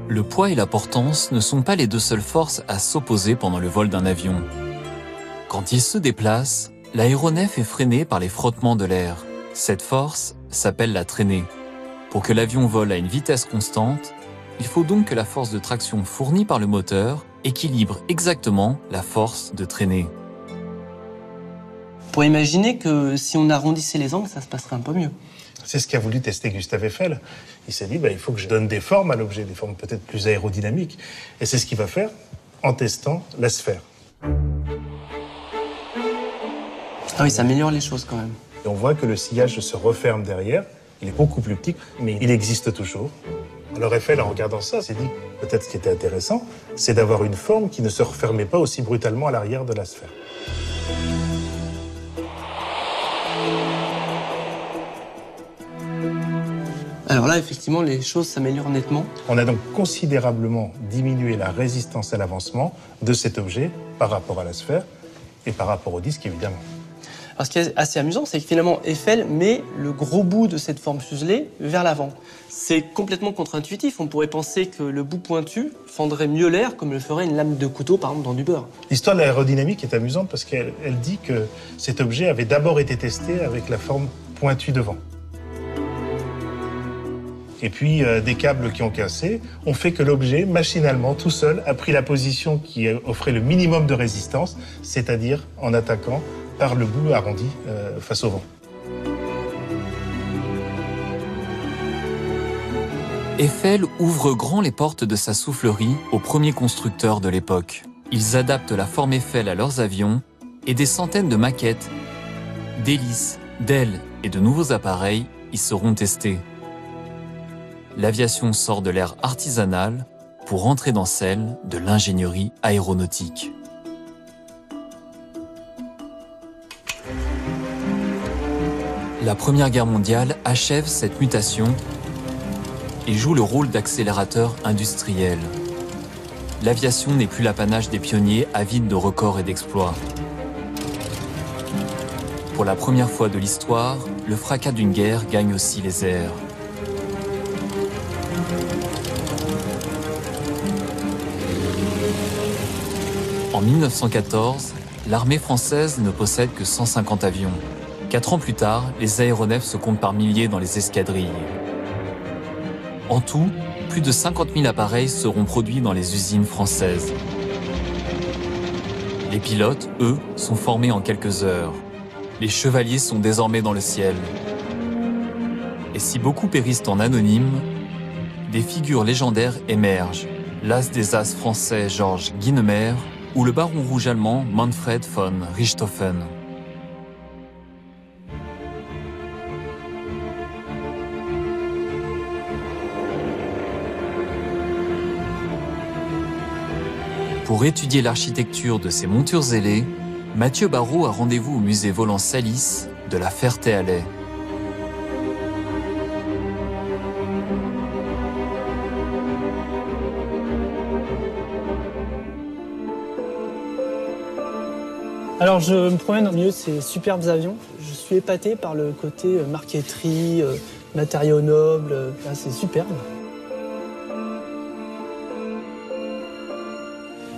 Le poids et la portance ne sont pas les deux seules forces à s'opposer pendant le vol d'un avion. Quand il se déplace, l'aéronef est freiné par les frottements de l'air. Cette force s'appelle la traînée. Pour que l'avion vole à une vitesse constante, il faut donc que la force de traction fournie par le moteur équilibre exactement la force de traînée. On pourrait imaginer que si on arrondissait les angles, ça se passerait un peu mieux. C'est ce qu'a voulu tester Gustave Eiffel. Il s'est dit, il faut que je donne des formes à l'objet, des formes peut-être plus aérodynamiques. Et c'est ce qu'il va faire en testant la sphère. Ah oui, ça améliore les choses quand même. Et on voit que le sillage se referme derrière. Il est beaucoup plus petit, mais il existe toujours. Alors Eiffel, en regardant ça, s'est dit, peut-être ce qui était intéressant, c'est d'avoir une forme qui ne se refermait pas aussi brutalement à l'arrière de la sphère. Alors là, effectivement, les choses s'améliorent nettement. On a donc considérablement diminué la résistance à l'avancement de cet objet par rapport à la sphère et par rapport au disque, évidemment. Alors, ce qui est assez amusant, c'est que finalement, Eiffel met le gros bout de cette forme fuselée vers l'avant. C'est complètement contre-intuitif. On pourrait penser que le bout pointu fendrait mieux l'air, comme le ferait une lame de couteau, par exemple, dans du beurre. L'histoire de l'aérodynamique est amusante parce qu'elle dit que cet objet avait d'abord été testé avec la forme pointue devant. Et puis, des câbles qui ont cassé ont fait que l'objet, machinalement, tout seul, a pris la position qui offrait le minimum de résistance, c'est-à-dire en attaquant par le bout arrondi face au vent. Eiffel ouvre grand les portes de sa soufflerie aux premiers constructeurs de l'époque. Ils adaptent la forme Eiffel à leurs avions et des centaines de maquettes, d'hélices, d'ailes et de nouveaux appareils y seront testés. L'aviation sort de l'ère artisanale pour entrer dans celle de l'ingénierie aéronautique. La Première Guerre mondiale achève cette mutation et joue le rôle d'accélérateur industriel. L'aviation n'est plus l'apanage des pionniers avides de records et d'exploits. Pour la première fois de l'histoire, le fracas d'une guerre gagne aussi les airs. En 1914, l'armée française ne possède que 150 avions. 4 ans plus tard, les aéronefs se comptent par milliers dans les escadrilles. En tout, plus de 50 000 appareils seront produits dans les usines françaises. Les pilotes, eux, sont formés en quelques heures. Les chevaliers sont désormais dans le ciel. Et si beaucoup périssent en anonyme, des figures légendaires émergent. L'as des as français Georges Guynemer ou le baron rouge allemand Manfred von Richthofen. Pour étudier l'architecture de ces montures ailées, Mathieu Barrault a rendez-vous au musée volant Salis de la Ferté-Alais. Alors je me promène au milieu de ces superbes avions. Je suis épaté par le côté marqueterie, matériaux nobles. C'est superbe.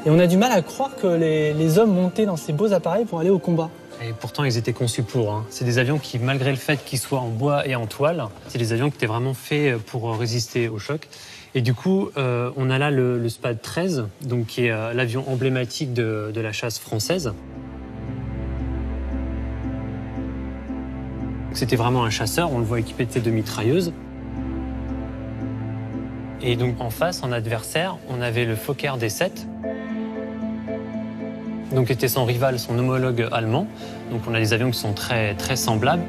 Et on a du mal à croire que les hommes montaient dans ces beaux appareils pour aller au combat. Et pourtant, ils étaient conçus pour. C'est des avions qui, malgré le fait qu'ils soient en bois et en toile, c'est des avions qui étaient vraiment faits pour résister au choc. Et du coup, on a là le SPAD 13, donc, qui est l'avion emblématique de la chasse française. C'était vraiment un chasseur, on le voit équipé de ses deux mitrailleuses. Et donc en face, en adversaire, on avait le Fokker D7, donc était son rival, son homologue allemand. Donc on a des avions qui sont très, très semblables.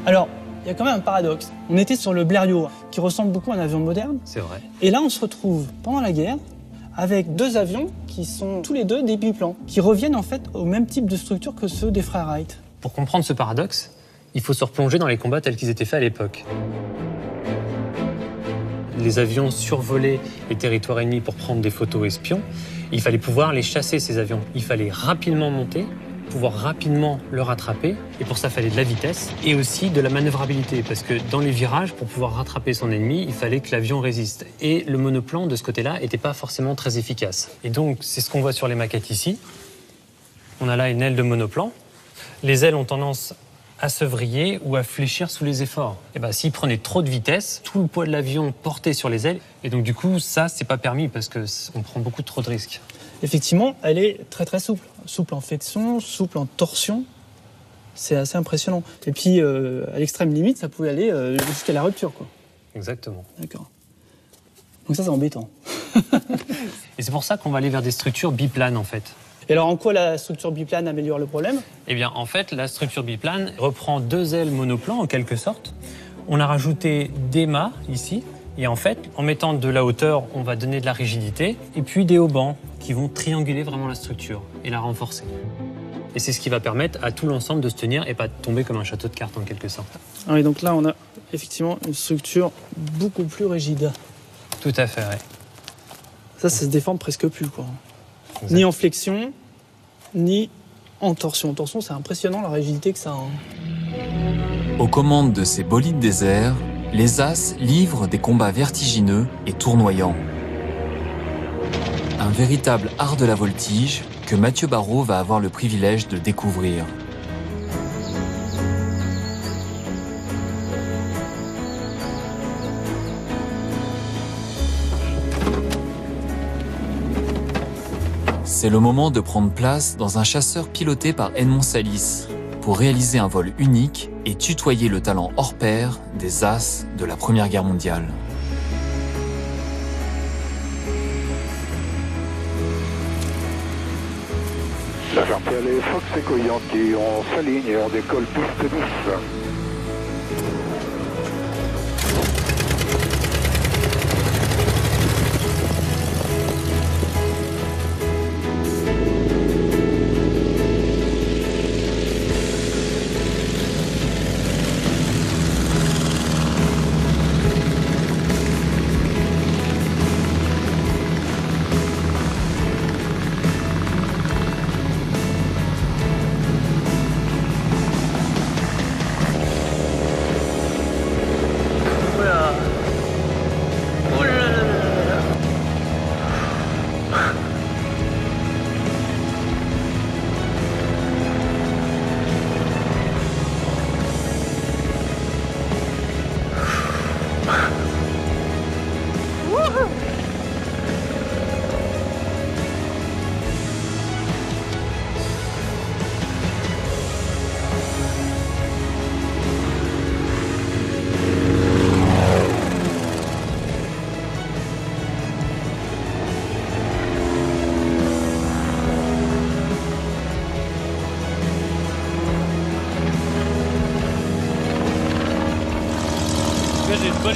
Alors, il y a quand même un paradoxe. On était sur le Blériot, qui ressemble beaucoup à un avion moderne. C'est vrai. Et là, on se retrouve pendant la guerre avec deux avions qui sont tous les deux des biplans, qui reviennent en fait au même type de structure que ceux des frères Wright. Pour comprendre ce paradoxe, il faut se replonger dans les combats tels qu'ils étaient faits à l'époque. Les avions survolaient les territoires ennemis pour prendre des photos espions. Il fallait pouvoir les chasser, ces avions. Il fallait rapidement monter, pouvoir rapidement le rattraper. Et pour ça, il fallait de la vitesse et aussi de la manœuvrabilité. Parce que dans les virages, pour pouvoir rattraper son ennemi, il fallait que l'avion résiste. Et le monoplan, de ce côté-là, n'était pas forcément très efficace. Et donc, c'est ce qu'on voit sur les maquettes ici. On a là une aile de monoplan. Les ailes ont tendance à se vriller ou à fléchir sous les efforts. Et ben, s'il prenait trop de vitesse, tout le poids de l'avion portait sur les ailes. Et donc, du coup, ça, c'est pas permis parce qu'on prend beaucoup trop de risques. Effectivement, elle est très très souple. Souple en flexion, souple en torsion. C'est assez impressionnant. Et puis, à l'extrême limite, ça pouvait aller jusqu'à la rupture, quoi. Exactement. D'accord. Donc ça, c'est embêtant. Et c'est pour ça qu'on va aller vers des structures biplanes, en fait. Et alors, en quoi la structure biplane améliore le problème ? Eh bien, en fait, la structure biplane reprend deux ailes monoplan, en quelque sorte. On a rajouté des mâts, ici. Et en fait, en mettant de la hauteur, on va donner de la rigidité. Et puis des haubans qui vont trianguler vraiment la structure et la renforcer. Et c'est ce qui va permettre à tout l'ensemble de se tenir et pas de tomber comme un château de cartes, en quelque sorte. Ah oui, donc là, on a effectivement une structure beaucoup plus rigide. Tout à fait, oui. Ça se déforme presque plus, quoi. Exact. Ni en flexion, ni en torsion. En torsion, c'est impressionnant la rigidité que ça a. Aux commandes de ces bolides déserts, les As livrent des combats vertigineux et tournoyants. Un véritable art de la voltige que Mathieu Barrault va avoir le privilège de découvrir. C'est le moment de prendre place dans un chasseur piloté par Edmond Salis pour réaliser un vol unique et tutoyer le talent hors pair des As de la Première Guerre mondiale. La Ferté-Alais, Fox et Coyanqui, on s'aligne et on décolle piste 10.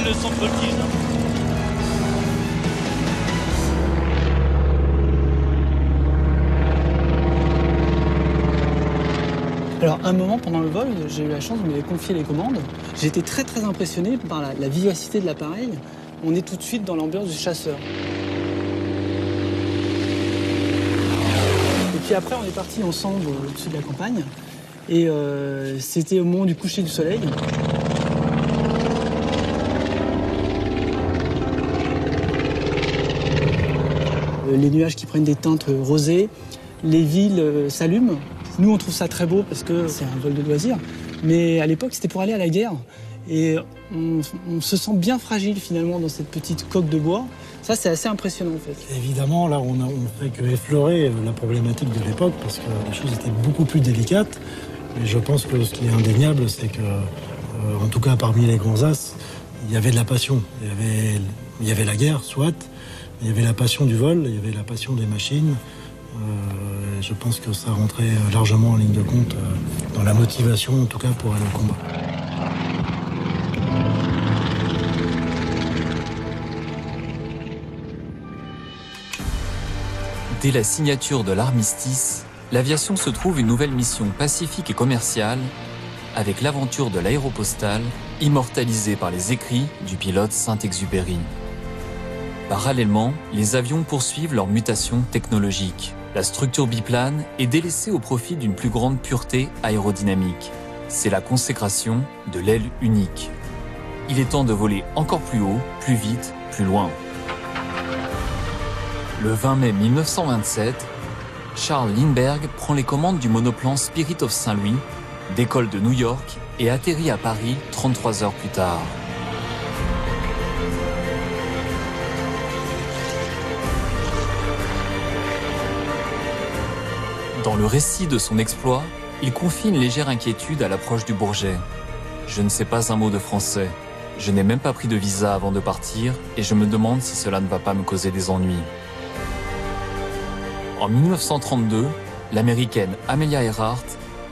le son de voltige. Alors, à un moment, pendant le vol, j'ai eu la chance de me confier les commandes. J'ai été très très impressionné par la vivacité de l'appareil. On est tout de suite dans l'ambiance du chasseur. Et puis après, on est partis ensemble au-dessus de la campagne. Et c'était au moment du coucher du soleil. Les nuages qui prennent des teintes rosées, les villes s'allument. Nous, on trouve ça très beau parce que c'est un vol de loisir. Mais à l'époque, c'était pour aller à la guerre. Et on se sent bien fragile finalement dans cette petite coque de bois. Ça, c'est assez impressionnant en fait. Évidemment, là, on fait que effleurer la problématique de l'époque parce que les choses étaient beaucoup plus délicates. Mais je pense que ce qui est indéniable, c'est que, en tout cas parmi les grands as, il y avait de la passion. Il y avait la guerre, soit. Il y avait la passion du vol, il y avait la passion des machines. Je pense que ça rentrait largement en ligne de compte dans la motivation, en tout cas pour aller au combat. Dès la signature de l'armistice, l'aviation se trouve une nouvelle mission pacifique et commerciale avec l'aventure de l'aéropostale, immortalisée par les écrits du pilote Saint-Exupéry. Parallèlement, les avions poursuivent leur mutation technologique. La structure biplane est délaissée au profit d'une plus grande pureté aérodynamique. C'est la consécration de l'aile unique. Il est temps de voler encore plus haut, plus vite, plus loin. Le 20 mai 1927, Charles Lindbergh prend les commandes du monoplan Spirit of Saint-Louis, décolle de New York et atterrit à Paris 33 heures plus tard. Dans le récit de son exploit, il confie une légère inquiétude à l'approche du Bourget. Je ne sais pas un mot de français. Je n'ai même pas pris de visa avant de partir et je me demande si cela ne va pas me causer des ennuis. En 1932, l'américaine Amelia Earhart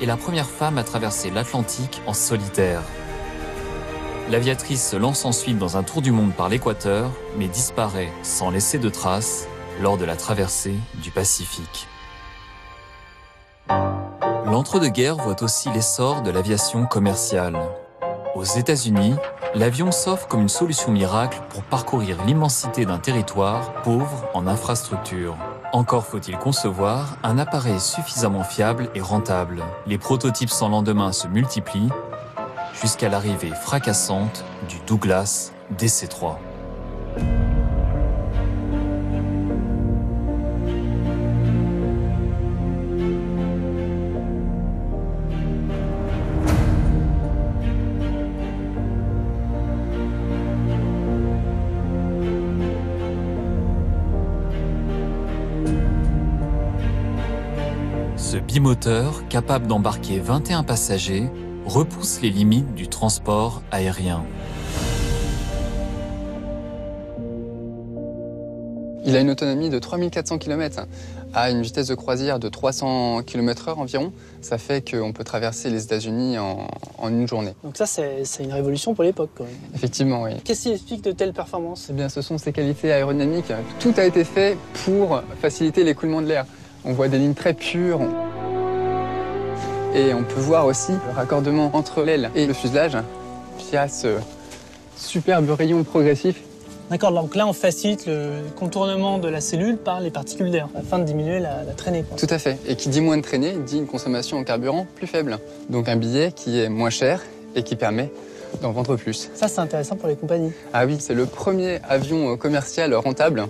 est la première femme à traverser l'Atlantique en solitaire. L'aviatrice se lance ensuite dans un tour du monde par l'équateur, mais disparaît sans laisser de traces lors de la traversée du Pacifique. L'entre-deux-guerres voit aussi l'essor de l'aviation commerciale. Aux États-Unis, l'avion s'offre comme une solution miracle pour parcourir l'immensité d'un territoire pauvre en infrastructures. Encore faut-il concevoir un appareil suffisamment fiable et rentable. Les prototypes sans lendemain se multiplient jusqu'à l'arrivée fracassante du Douglas DC-3. Ce bimoteur, capable d'embarquer 21 passagers, repousse les limites du transport aérien. Il a une autonomie de 3400 km à une vitesse de croisière de 300 km/h environ. Ça fait qu'on peut traverser les États-Unis en une journée. Donc ça, c'est une révolution pour l'époque quand même. Effectivement, oui. Qu'est-ce qui explique de telles performances? Eh bien, ce sont ses qualités aérodynamiques. Tout a été fait pour faciliter l'écoulement de l'air. On voit des lignes très pures. Et on peut voir aussi le raccordement entre l'aile et le fuselage via ce superbe rayon progressif. D'accord, donc là on facilite le contournement de la cellule par les particules d'air afin de diminuer la traînée. Quoi. Tout à fait. Et qui dit moins de traînée, dit une consommation en carburant plus faible. Donc un billet qui est moins cher et qui permet d'en vendre plus. Ça c'est intéressant pour les compagnies. Ah oui, c'est le premier avion commercial rentable.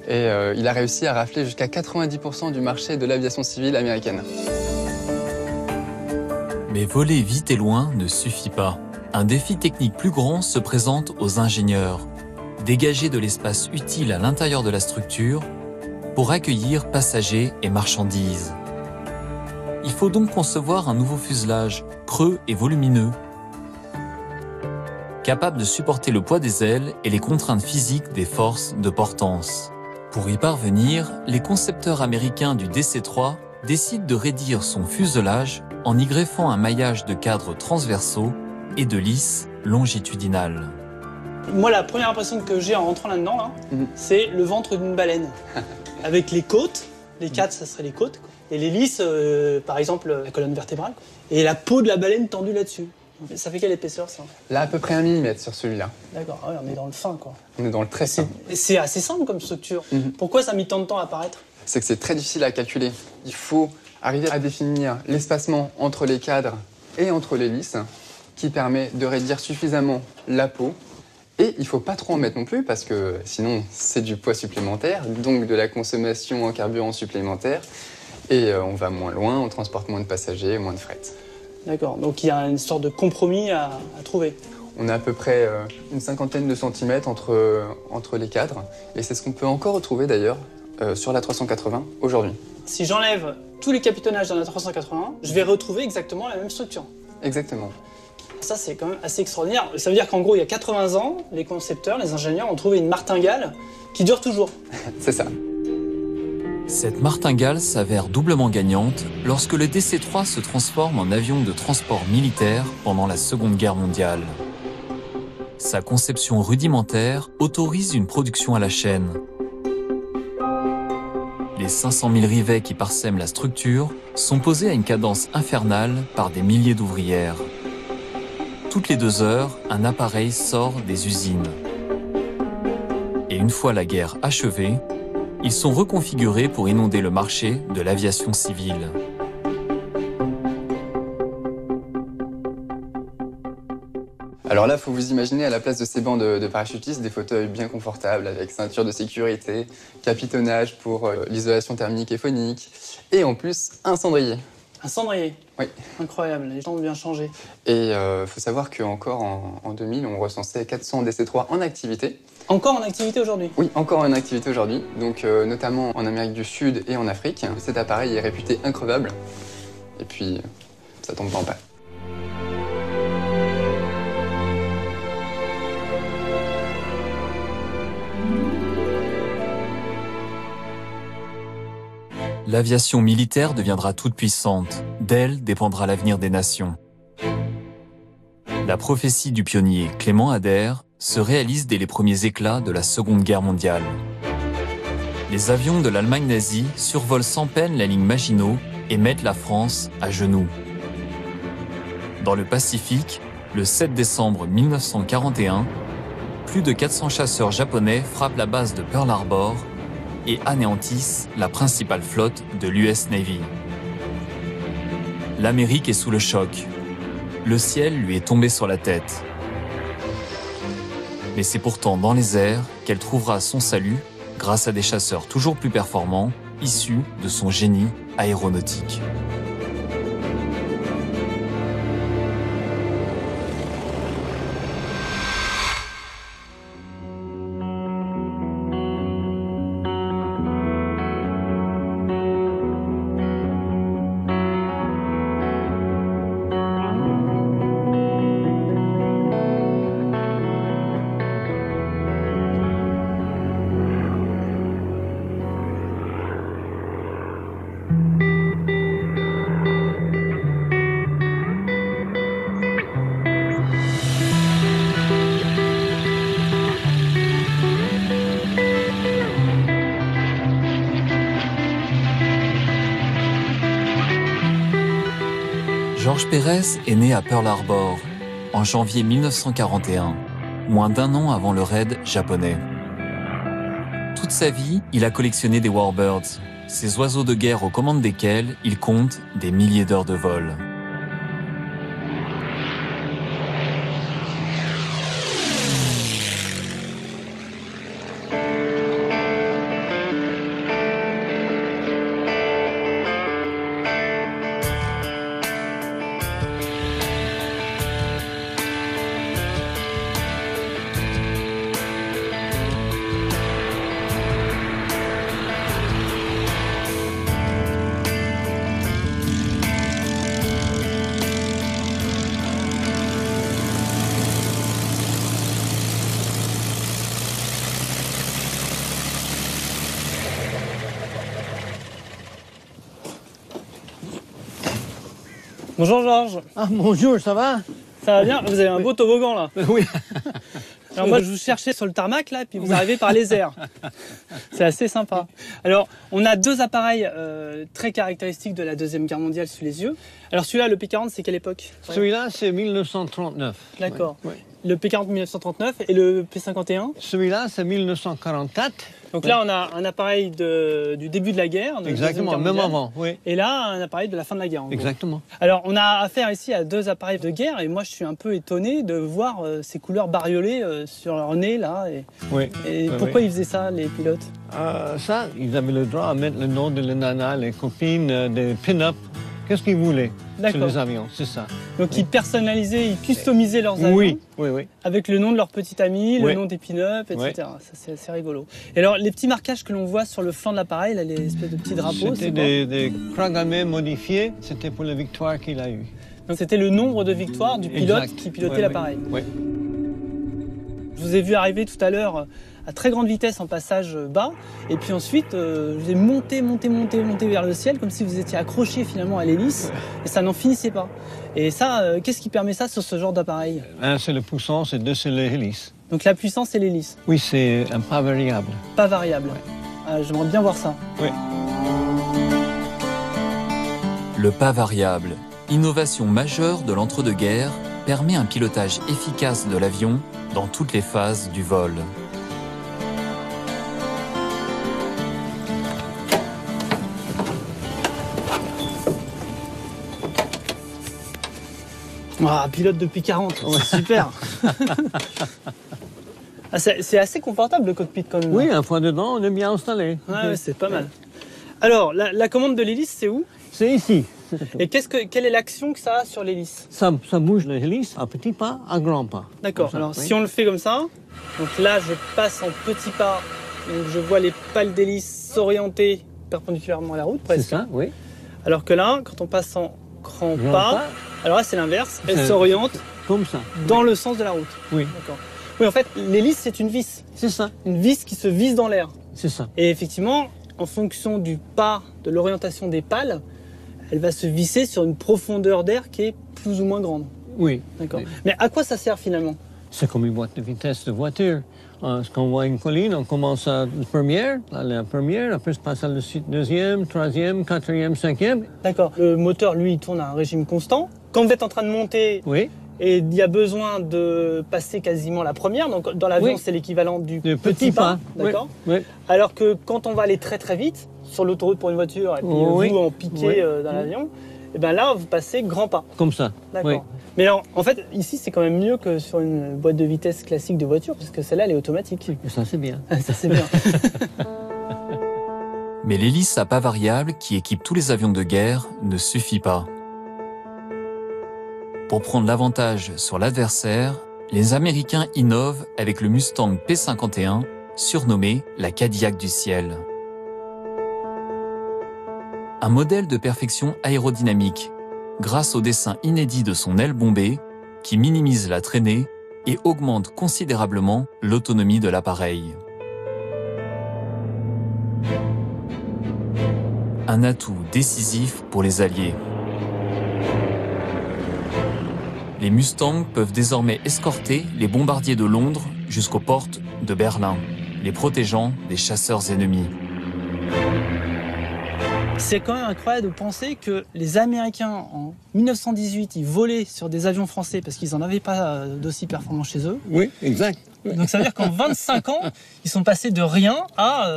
Et il a réussi à rafler jusqu'à 90% du marché de l'aviation civile américaine. Mais voler vite et loin ne suffit pas. Un défi technique plus grand se présente aux ingénieurs. Dégager de l'espace utile à l'intérieur de la structure pour accueillir passagers et marchandises. Il faut donc concevoir un nouveau fuselage, creux et volumineux, capable de supporter le poids des ailes et les contraintes physiques des forces de portance. Pour y parvenir, les concepteurs américains du DC-3 décident de raidir son fuselage en y greffant un maillage de cadres transversaux et de lisses longitudinales. Moi, la première impression que j'ai en rentrant là-dedans, là, c'est le ventre d'une baleine. Avec les côtes, les 4, ça serait les côtes, quoi. Et l'hélice, par exemple, la colonne vertébrale, quoi. Et la peau de la baleine tendue là-dessus. Ça fait quelle épaisseur, ça? Là, à peu près 1 mm sur celui-là. D'accord, ouais, on est dans le fin, quoi. On est dans le très fin. C'est assez simple comme structure. Pourquoi ça a mis tant de temps à apparaître? C'est que c'est très difficile à calculer. Il faut arriver à définir l'espacement entre les cadres et entre l'hélice, qui permet de réduire suffisamment la peau. Et il ne faut pas trop en mettre non plus, parce que sinon, c'est du poids supplémentaire, donc de la consommation en carburant supplémentaire. Et on va moins loin, on transporte moins de passagers, moins de fret. D'accord, donc il y a une sorte de compromis à trouver. On a à peu près une 50aine de centimètres entre les cadres. Et c'est ce qu'on peut encore retrouver d'ailleurs sur la 380 aujourd'hui. Si j'enlève tous les capitonnages dans la 380, je vais retrouver exactement la même structure. Exactement. Ça, c'est quand même assez extraordinaire. Ça veut dire qu'en gros, il y a 80 ans, les concepteurs, les ingénieurs ont trouvé une martingale qui dure toujours. C'est ça. Cette martingale s'avère doublement gagnante lorsque le DC-3 se transforme en avion de transport militaire pendant la Seconde Guerre mondiale. Sa conception rudimentaire autorise une production à la chaîne. Les 500 000 rivets qui parsèment la structure sont posés à une cadence infernale par des milliers d'ouvrières. Toutes les 2 heures, un appareil sort des usines. Et une fois la guerre achevée, ils sont reconfigurés pour inonder le marché de l'aviation civile. Alors là, il faut vous imaginer à la place de ces bancs de parachutistes, des fauteuils bien confortables avec ceinture de sécurité, capitonnage pour l'isolation thermique et phonique, et en plus, un cendrier. Un cendrier? Oui. Incroyable, les temps ont bien changé. Et il faut savoir qu'encore en 2000, on recensait 400 DC-3 en activité. Encore en activité aujourd'hui? Oui, encore en activité aujourd'hui, donc notamment en Amérique du Sud et en Afrique. Cet appareil est réputé increvable, et puis ça tombe pas en panne. L'aviation militaire deviendra toute puissante. D'elle dépendra l'avenir des nations. La prophétie du pionnier Clément Ader se réalise dès les premiers éclats de la Seconde Guerre mondiale. Les avions de l'Allemagne nazie survolent sans peine la ligne Maginot et mettent la France à genoux. Dans le Pacifique, le 7 décembre 1941, plus de 400 chasseurs japonais frappent la base de Pearl Harbor et anéantissent la principale flotte de l'US Navy. L'Amérique est sous le choc. Le ciel lui est tombé sur la tête. Mais c'est pourtant dans les airs qu'elle trouvera son salut grâce à des chasseurs toujours plus performants, issus de son génie aéronautique. Georges Pérez est né à Pearl Harbor en janvier 1941, moins d'1 an avant le raid japonais. Toute sa vie, il a collectionné des warbirds, ces oiseaux de guerre aux commandes desquels il compte des milliers d'heures de vol. Bonjour Georges. Ah bonjour, ça va? Ça va bien? Vous avez un beau toboggan là. Oui. Alors moi, je vous cherchais sur le tarmac, là, puis vous arrivez par les airs. C'est assez sympa. Alors, on a deux appareils très caractéristiques de la Deuxième Guerre mondiale sous les yeux. Alors celui-là, le P-40, c'est quelle époque? Celui-là, c'est 1939. D'accord. Oui. Le P-40 1939 et le P-51? Celui-là, c'est 1944. Donc là, on a un appareil du début de la guerre. Exactement, même avant, oui. Et là, un appareil de la fin de la guerre. Exactement. Alors, on a affaire ici à deux appareils de guerre et moi, je suis un peu étonné de voir ces couleurs bariolées sur leur nez, là. Et pourquoi ils faisaient ça, les pilotes? Ça, ils avaient le droit à mettre le nom de la nana, les copines, des pin-up. Qu'est-ce qu'ils voulaient sur les avions, c'est ça. Donc ils personnalisaient, ils customisaient leurs avions. Oui. Avec le nom de leur petit ami, le nom des pin-up, etc. Ça, c'est assez rigolo. Et alors, les petits marquages que l'on voit sur le flanc de l'appareil, là, les espèces de petits drapeaux, c'était des Kragamé modifiés, c'était pour la victoire qu'il a eue. Donc c'était le nombre de victoires du pilote qui pilotait l'appareil. Oui. Je vous ai vu arriver tout à l'heure à très grande vitesse en passage bas, et puis ensuite je vous ai monté vers le ciel, comme si vous étiez accroché finalement à l'hélice, et ça n'en finissait pas. Et ça, qu'est-ce qui permet ça sur ce genre d'appareil? Un, c'est le puissance, et deux, c'est l'hélice. Donc la puissance, c'est l'hélice? Oui, c'est un pas variable. Pas variable. J'aimerais bien voir ça. Oui. Le pas variable, innovation majeure de l'entre-deux-guerres, permet un pilotage efficace de l'avion dans toutes les phases du vol. Pilote de P-40, c'est super. C'est assez confortable le cockpit quand même. Oui, un fois dedans, on est bien installé. Ouais, c'est pas mal. Alors, la commande de l'hélice, c'est où? C'est ici. Et quelle est l'action que ça a sur l'hélice? Ça bouge l'hélice à petits pas, à grands pas. D'accord. Alors, si on le fait comme ça, donc là, je passe en petits pas, donc je vois les pales d'hélice s'orienter perpendiculairement à la route, presque. C'est ça, oui. Alors que là, quand on passe en grand pas, alors là, c'est l'inverse. Elle s'oriente comme ça, dans le sens de la route. Oui. D'accord. Oui, en fait, l'hélice, c'est une vis. C'est ça. Une vis qui se visse dans l'air. C'est ça. Et effectivement, en fonction du pas, de l'orientation des pales, elle va se visser sur une profondeur d'air qui est plus ou moins grande. Oui. D'accord. Mais à quoi ça sert finalement? C'est comme une boîte de vitesse de voiture. Quand on voit une colline, on commence à la première, après on passe à la deuxième, troisième, quatrième, cinquième. D'accord. Le moteur, lui, il tourne à un régime constant. Quand vous êtes en train de monter, et il y a besoin de passer quasiment la première, donc dans l'avion, c'est l'équivalent du petit pas. D'accord. Oui. Alors que quand on va aller très très vite, sur l'autoroute pour une voiture, et puis vous en piquez dans l'avion, et bien là, vous passez grand pas. Comme ça. D'accord. Oui. Mais alors, en fait, ici, c'est quand même mieux que sur une boîte de vitesse classique de voiture, parce que celle-là, elle est automatique. Ça, c'est bien. Ça, c'est bien. Mais l'hélice à pas variable qui équipe tous les avions de guerre ne suffit pas. Pour prendre l'avantage sur l'adversaire, les Américains innovent avec le Mustang P-51, surnommé la Cadillac du ciel. Un modèle de perfection aérodynamique, grâce au dessin inédit de son aile bombée, qui minimise la traînée et augmente considérablement l'autonomie de l'appareil. Un atout décisif pour les Alliés. Les Mustangs peuvent désormais escorter les bombardiers de Londres jusqu'aux portes de Berlin, les protégeant des chasseurs ennemis. C'est quand même incroyable de penser que les Américains, en 1918, ils volaient sur des avions français parce qu'ils n'en avaient pas d'aussi performants chez eux. Oui, exact. Donc ça veut dire qu'en 25 ans, ils sont passés de rien à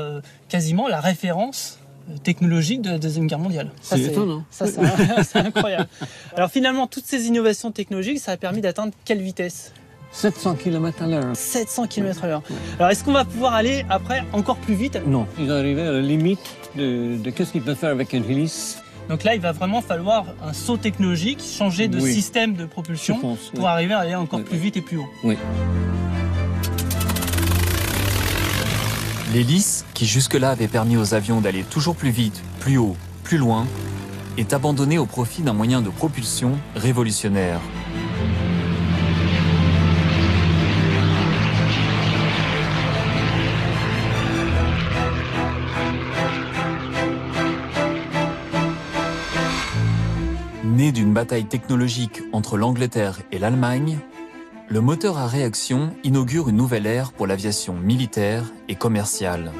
quasiment la référence technologique de la Deuxième Guerre mondiale. C'est étonnant. Ça, c'est incroyable. Alors finalement, toutes ces innovations technologiques, ça a permis d'atteindre quelle vitesse? 700 km/h. 700 km/h. Alors est-ce qu'on va pouvoir aller après encore plus vite? Non, ils sont arrivés à la limite de qu'est-ce qu'ils peuvent faire avec une hélice. Donc là, il va vraiment falloir un saut technologique, changer de système de propulsion pour arriver à aller encore plus vite et plus haut. Oui. L'hélice, qui jusque-là avait permis aux avions d'aller toujours plus vite, plus haut, plus loin, est abandonnée au profit d'un moyen de propulsion révolutionnaire. Né d'une bataille technologique entre l'Angleterre et l'Allemagne, le moteur à réaction inaugure une nouvelle ère pour l'aviation militaire et commerciale.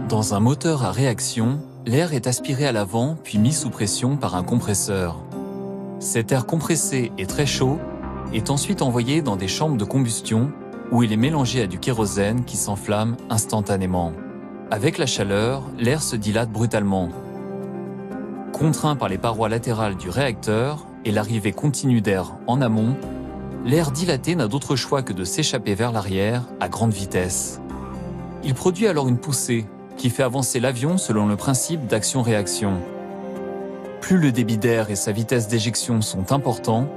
Dans un moteur à réaction, l'air est aspiré à l'avant puis mis sous pression par un compresseur. Cet air compressé et très chaud est ensuite envoyé dans des chambres de combustion où il est mélangé à du kérosène qui s'enflamme instantanément. Avec la chaleur, l'air se dilate brutalement. Contraint par les parois latérales du réacteur et l'arrivée continue d'air en amont, l'air dilaté n'a d'autre choix que de s'échapper vers l'arrière à grande vitesse. Il produit alors une poussée qui fait avancer l'avion selon le principe d'action-réaction. Plus le débit d'air et sa vitesse d'éjection sont importants,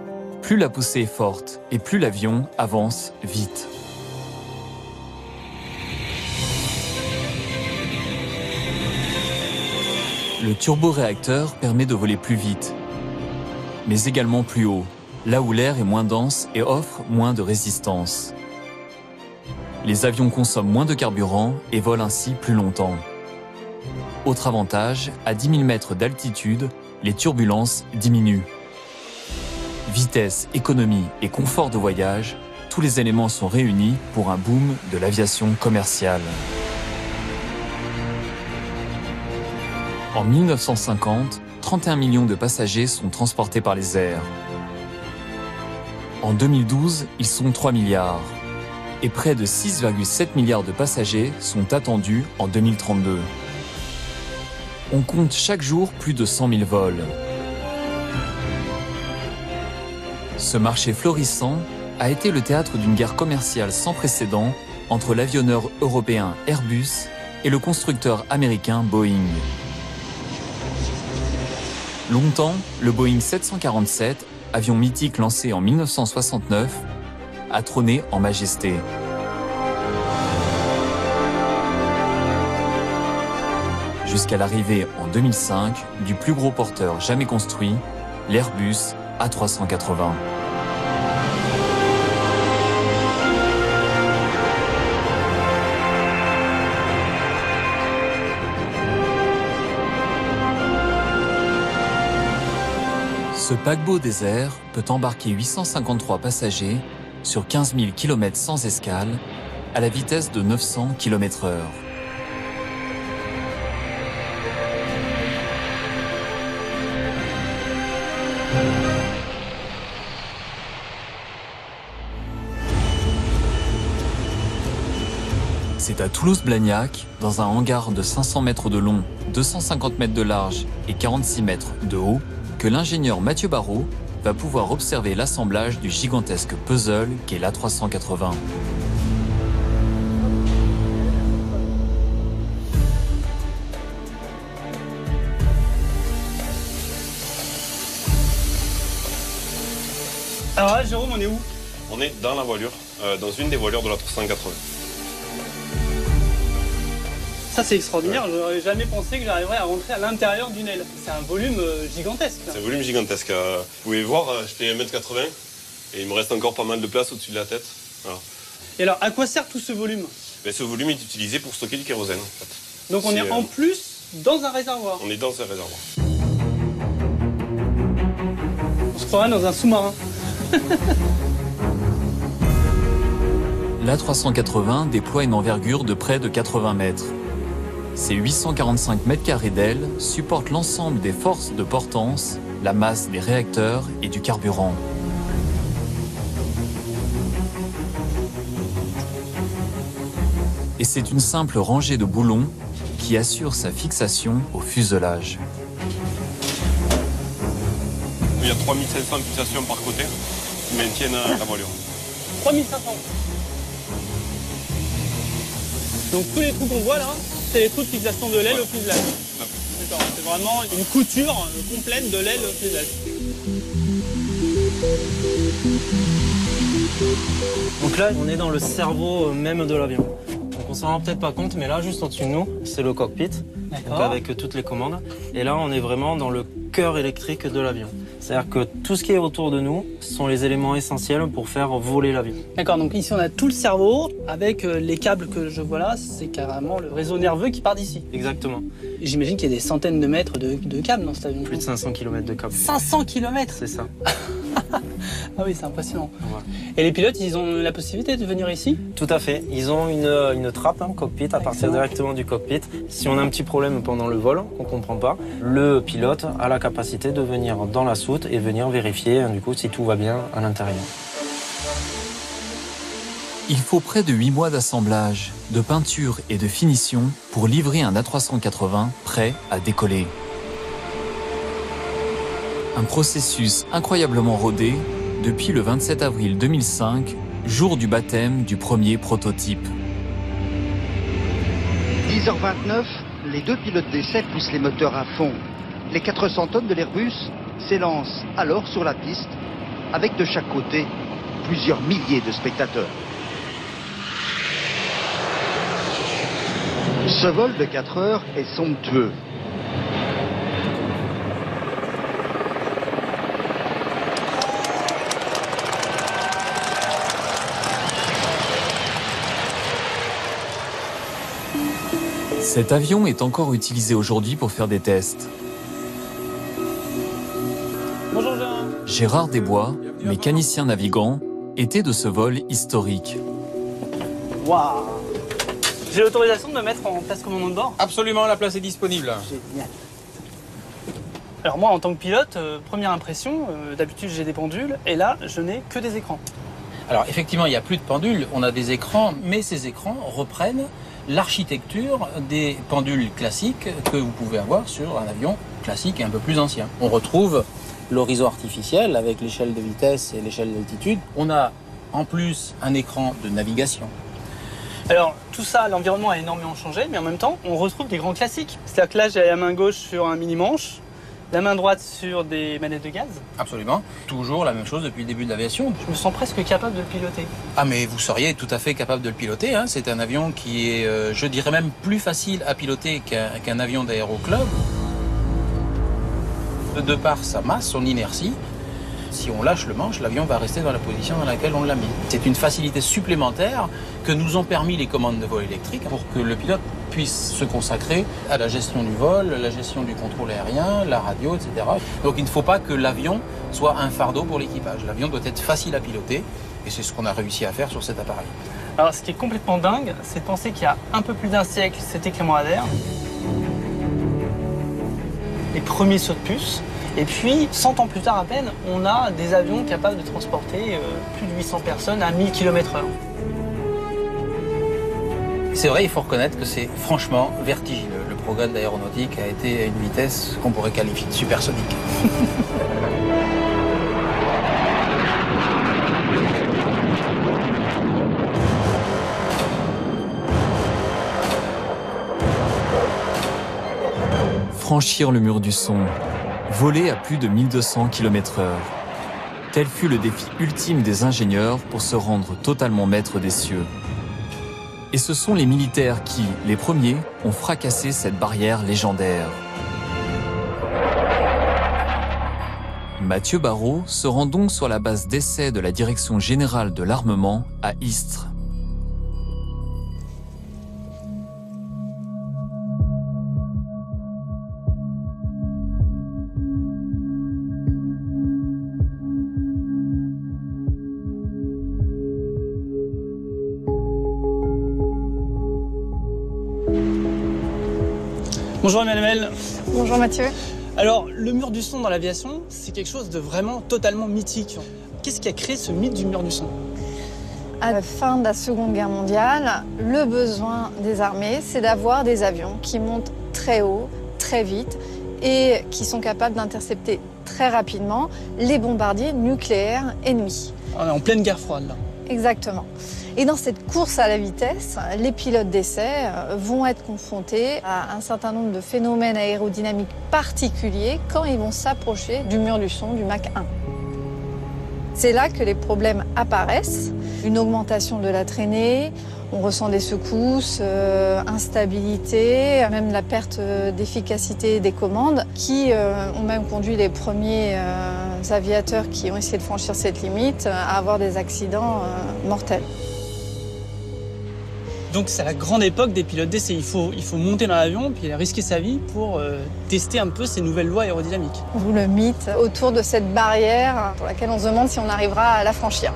plus la poussée est forte et plus l'avion avance vite. Le turboréacteur permet de voler plus vite, mais également plus haut, là où l'air est moins dense et offre moins de résistance. Les avions consomment moins de carburant et volent ainsi plus longtemps. Autre avantage, à 10 000 mètres d'altitude, les turbulences diminuent. Vitesse, économie et confort de voyage, tous les éléments sont réunis pour un boom de l'aviation commerciale. En 1950, 31 millions de passagers sont transportés par les airs. En 2012, ils sont 3 milliards. Et près de 6,7 milliards de passagers sont attendus en 2032. On compte chaque jour plus de 100 000 vols. Ce marché florissant a été le théâtre d'une guerre commerciale sans précédent entre l'avionneur européen Airbus et le constructeur américain Boeing. Longtemps, le Boeing 747, avion mythique lancé en 1969, a trôné en majesté. Jusqu'à l'arrivée en 2005 du plus gros porteur jamais construit, l'Airbus A380. Ce paquebot des airs peut embarquer 853 passagers sur 15 000 km sans escale à la vitesse de 900 km/h. C'est à Toulouse-Blagnac, dans un hangar de 500 mètres de long, 250 mètres de large et 46 mètres de haut, que l'ingénieur Mathieu Barrault va pouvoir observer l'assemblage du gigantesque puzzle qu'est l'A380. Alors là, Jérôme, on est où? On est dans la voilure, dans une des voilures de l'A380. Ça, c'est extraordinaire. J'aurais jamais pensé que j'arriverais à rentrer à l'intérieur d'une aile. C'est un volume gigantesque. C'est un volume gigantesque. Vous pouvez voir, je fais 1m80 et il me reste encore pas mal de place au-dessus de la tête. Voilà. Et alors, à quoi sert tout ce volume? Ce volume est utilisé pour stocker du kérosène. En fait. Donc on est en plus dans un réservoir. On est dans un réservoir. On se croirait dans un sous-marin. L'A380 déploie une envergure de près de 80 mètres. Ces 845 mètres carrés d'aile supportent l'ensemble des forces de portance, la masse des réacteurs et du carburant. Et c'est une simple rangée de boulons qui assure sa fixation au fuselage. Il y a 3500 fixations par côté qui maintiennent la voilure. 3500. Donc tous les trous qu'on voit là, c'est les trous de fixation de l'aile au fuselage. D'accord, c'est vraiment une couture complète de l'aile au fuselage. Donc là, on est dans le cerveau même de l'avion. Donc on s'en rend peut-être pas compte, mais là, juste au-dessus de nous, c'est le cockpit, donc avec toutes les commandes. Et là, on est vraiment dans le cœur électrique de l'avion. C'est-à-dire que tout ce qui est autour de nous sont les éléments essentiels pour faire voler l'avion. D'accord, donc ici on a tout le cerveau, avec les câbles que je vois là, c'est carrément le réseau nerveux qui part d'ici. Exactement. J'imagine qu'il y a des centaines de mètres de câbles dans cet avion. Plus de 500 km de câbles. 500 km? C'est ça. Ah oui, c'est impressionnant. Ouais. Et les pilotes, ils ont la possibilité de venir ici? Tout à fait. Ils ont une trappe, cockpit, à partir directement du cockpit. Si on a un petit problème pendant le vol, qu'on ne comprend pas, le pilote a la capacité de venir dans la soute et venir vérifier du coup si tout va bien à l'intérieur. Il faut près de 8 mois d'assemblage, de peinture et de finition pour livrer un A380 prêt à décoller. Un processus incroyablement rodé depuis le 27 avril 2005, jour du baptême du premier prototype. 10h29, les deux pilotes d'essai poussent les moteurs à fond. Les 400 tonnes de l'Airbus s'élancent alors sur la piste, avec de chaque côté plusieurs milliers de spectateurs. Ce vol de 4 heures est somptueux. Cet avion est encore utilisé aujourd'hui pour faire des tests. Bonjour Gérard. Gérard Desbois, mécanicien navigant, était de ce vol historique. Waouh! J'ai l'autorisation de me mettre en place commandant de bord? Absolument, la place est disponible. Génial. Alors moi, en tant que pilote, première impression, d'habitude j'ai des pendules, et là, je n'ai que des écrans. Alors effectivement, il n'y a plus de pendules, on a des écrans, mais ces écrans reprennent l'architecture des pendules classiques que vous pouvez avoir sur un avion classique et un peu plus ancien. On retrouve l'horizon artificiel avec l'échelle de vitesse et l'échelle d'altitude. On a en plus un écran de navigation. Alors tout ça, l'environnement a énormément changé, mais en même temps, on retrouve des grands classiques. C'est-à-dire que là, j'ai la main gauche sur un mini-manche, la main droite sur des manettes de gaz. Absolument. Toujours la même chose depuis le début de l'aviation. Je me sens presque capable de le piloter. Ah mais vous seriez tout à fait capable de le piloter. C'est un avion qui est, je dirais même, plus facile à piloter qu'un avion d'aéroclub. De par sa masse, son inertie, si on lâche le manche, l'avion va rester dans la position dans laquelle on l'a mis. C'est une facilité supplémentaire que nous ont permis les commandes de vol électriques pour que le pilote puisse se consacrer à la gestion du vol, la gestion du contrôle aérien, la radio, etc. Donc il ne faut pas que l'avion soit un fardeau pour l'équipage. L'avion doit être facile à piloter et c'est ce qu'on a réussi à faire sur cet appareil. Alors ce qui est complètement dingue, c'est de penser qu'il y a un peu plus d'un siècle, c'était Clément Ader. Les premiers sauts de puce. Et puis, 100 ans plus tard à peine, on a des avions capables de transporter plus de 800 personnes à 1000 km/h. C'est vrai, il faut reconnaître que c'est franchement vertigineux. Le progrès de l'aéronautique a été à une vitesse qu'on pourrait qualifier de supersonique. Franchir le mur du son, voler à plus de 1200 km/h. Tel fut le défi ultime des ingénieurs pour se rendre totalement maîtres des cieux. Et ce sont les militaires qui, les premiers, ont fracassé cette barrière légendaire. Mathieu Barrault se rend donc sur la base d'essai de la Direction générale de l'armement à Istres. Bonjour Emmanuel. Bonjour Mathieu. Alors, le mur du son dans l'aviation, c'est quelque chose de vraiment totalement mythique. Qu'est-ce qui a créé ce mythe du mur du son? À la fin de la Seconde Guerre mondiale, le besoin des armées, c'est d'avoir des avions qui montent très haut, très vite et qui sont capables d'intercepter très rapidement les bombardiers nucléaires ennemis. On est en pleine guerre froide là. Exactement. Et dans cette course à la vitesse, les pilotes d'essai vont être confrontés à un certain nombre de phénomènes aérodynamiques particuliers quand ils vont s'approcher du mur du son, du Mach 1. C'est là que les problèmes apparaissent. Une augmentation de la traînée, on ressent des secousses, instabilité, même la perte d'efficacité des commandes qui ont même conduit les premiers aviateurs qui ont essayé de franchir cette limite à avoir des accidents mortels. Donc c'est la grande époque des pilotes d'essai. Il faut monter dans l'avion puis risquer sa vie pour tester un peu ces nouvelles lois aérodynamiques. D'où le mythe autour de cette barrière pour laquelle on se demande si on arrivera à la franchir.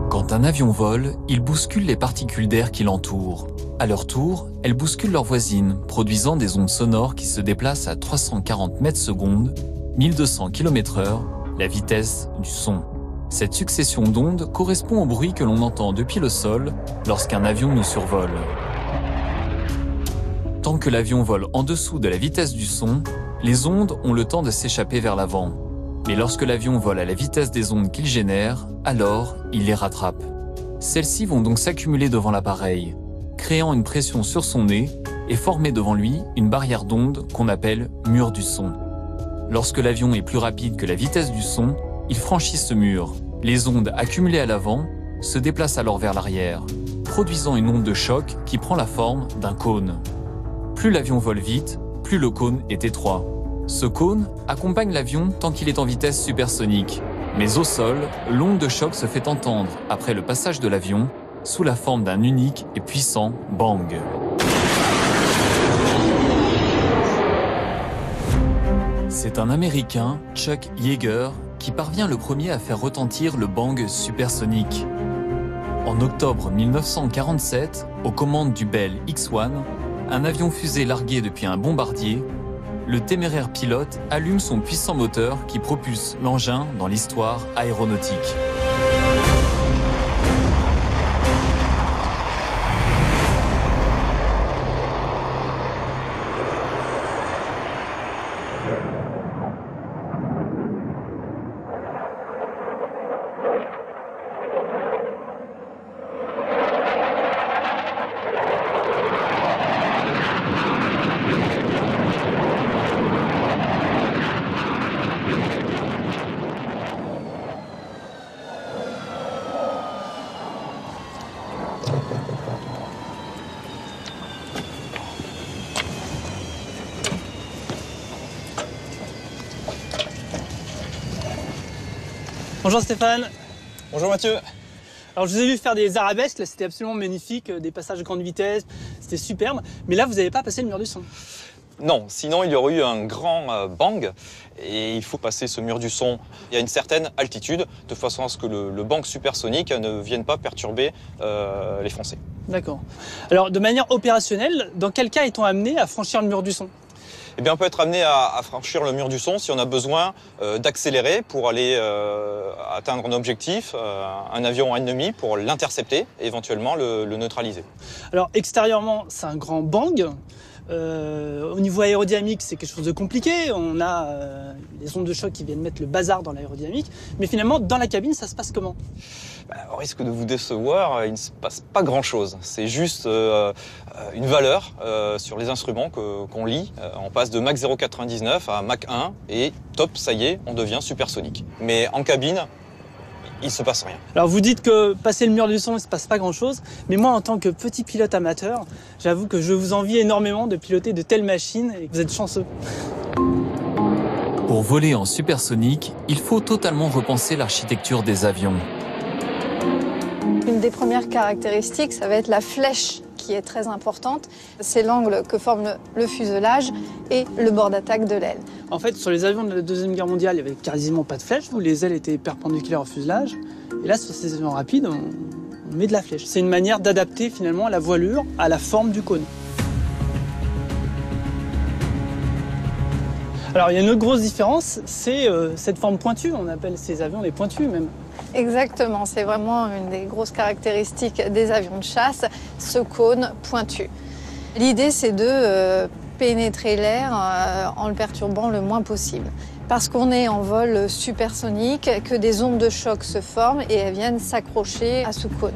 Quand un avion vole, il bouscule les particules d'air qui l'entourent. À leur tour, elles bousculent leurs voisines, produisant des ondes sonores qui se déplacent à 340 mètres secondes, 1200 km/h, la vitesse du son. Cette succession d'ondes correspond au bruit que l'on entend depuis le sol lorsqu'un avion nous survole. Tant que l'avion vole en dessous de la vitesse du son, les ondes ont le temps de s'échapper vers l'avant. Mais lorsque l'avion vole à la vitesse des ondes qu'il génère, alors il les rattrape. Celles-ci vont donc s'accumuler devant l'appareil, créant une pression sur son nez et former devant lui une barrière d'ondes qu'on appelle mur du son. Lorsque l'avion est plus rapide que la vitesse du son, il franchit ce mur. Les ondes accumulées à l'avant se déplacent alors vers l'arrière, produisant une onde de choc qui prend la forme d'un cône. Plus l'avion vole vite, plus le cône est étroit. Ce cône accompagne l'avion tant qu'il est en vitesse supersonique. Mais au sol, l'onde de choc se fait entendre après le passage de l'avion sous la forme d'un unique et puissant bang. C'est un Américain, Chuck Yeager, qui parvient le premier à faire retentir le bang supersonique. En octobre 1947, aux commandes du Bell X-1, un avion fusée largué depuis un bombardier, le téméraire pilote allume son puissant moteur qui propulse l'engin dans l'histoire aéronautique. Bonjour Stéphane. Bonjour Mathieu. Alors je vous ai vu faire des arabesques, là c'était absolument magnifique, des passages de grande vitesse, c'était superbe. Mais là vous n'avez pas passé le mur du son. Non, sinon il y aurait eu un grand bang et il faut passer ce mur du son. Il y a une certaine altitude de façon à ce que le bang supersonique ne vienne pas perturber les Français. D'accord. Alors de manière opérationnelle, dans quel cas est-on amené à franchir le mur du son ? Eh bien, on peut être amené à franchir le mur du son si on a besoin d'accélérer pour aller atteindre un objectif, un avion ennemi, pour l'intercepter et éventuellement le neutraliser. Alors extérieurement, c'est un grand bang. Au niveau aérodynamique, c'est quelque chose de compliqué. On a les ondes de choc qui viennent mettre le bazar dans l'aérodynamique. Mais finalement, dans la cabine, ça se passe comment ? Au risque de vous décevoir, il ne se passe pas grand-chose. C'est juste une valeur sur les instruments qu'on lit. On passe de Mach 0,99 à Mach 1 et top, ça y est, on devient supersonique. Mais en cabine, il ne se passe rien. Alors vous dites que passer le mur du son, il ne se passe pas grand-chose. Mais moi, en tant que petit pilote amateur, j'avoue que je vous envie énormément de piloter de telles machines et que vous êtes chanceux. Pour voler en supersonique, il faut totalement repenser l'architecture des avions. Une des premières caractéristiques, ça va être la flèche qui est très importante. C'est l'angle que forme le fuselage et le bord d'attaque de l'aile. En fait, sur les avions de la Deuxième Guerre mondiale, il n'y avait quasiment pas de flèche, où les ailes étaient perpendiculaires au fuselage. Et là, sur ces avions rapides, on met de la flèche. C'est une manière d'adapter finalement la voilure à la forme du cône. Alors, il y a une autre grosse différence, c'est cette forme pointue. On appelle ces avions les pointus même. Exactement, c'est vraiment une des grosses caractéristiques des avions de chasse, ce cône pointu. L'idée, c'est de pénétrer l'air en le perturbant le moins possible. Parce qu'on est en vol supersonique, que des ondes de choc se forment et elles viennent s'accrocher à ce cône.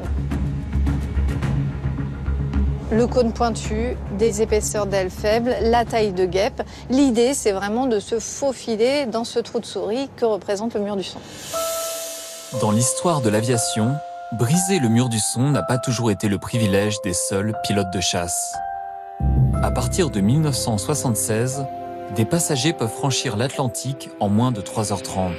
Le cône pointu, des épaisseurs d'ailes faibles, la taille de guêpe. L'idée, c'est vraiment de se faufiler dans ce trou de souris que représente le mur du son. Dans l'histoire de l'aviation, briser le mur du son n'a pas toujours été le privilège des seuls pilotes de chasse. À partir de 1976, des passagers peuvent franchir l'Atlantique en moins de 3h30.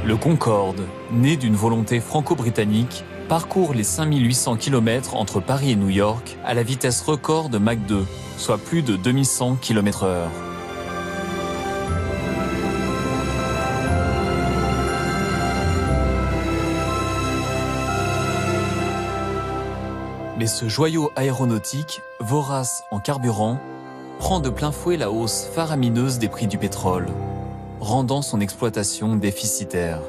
Le Concorde, né d'une volonté franco-britannique, parcourt les 5800 km entre Paris et New York à la vitesse record de Mach 2, soit plus de 2100 km/h. Mais ce joyau aéronautique, vorace en carburant, prend de plein fouet la hausse faramineuse des prix du pétrole, rendant son exploitation déficitaire.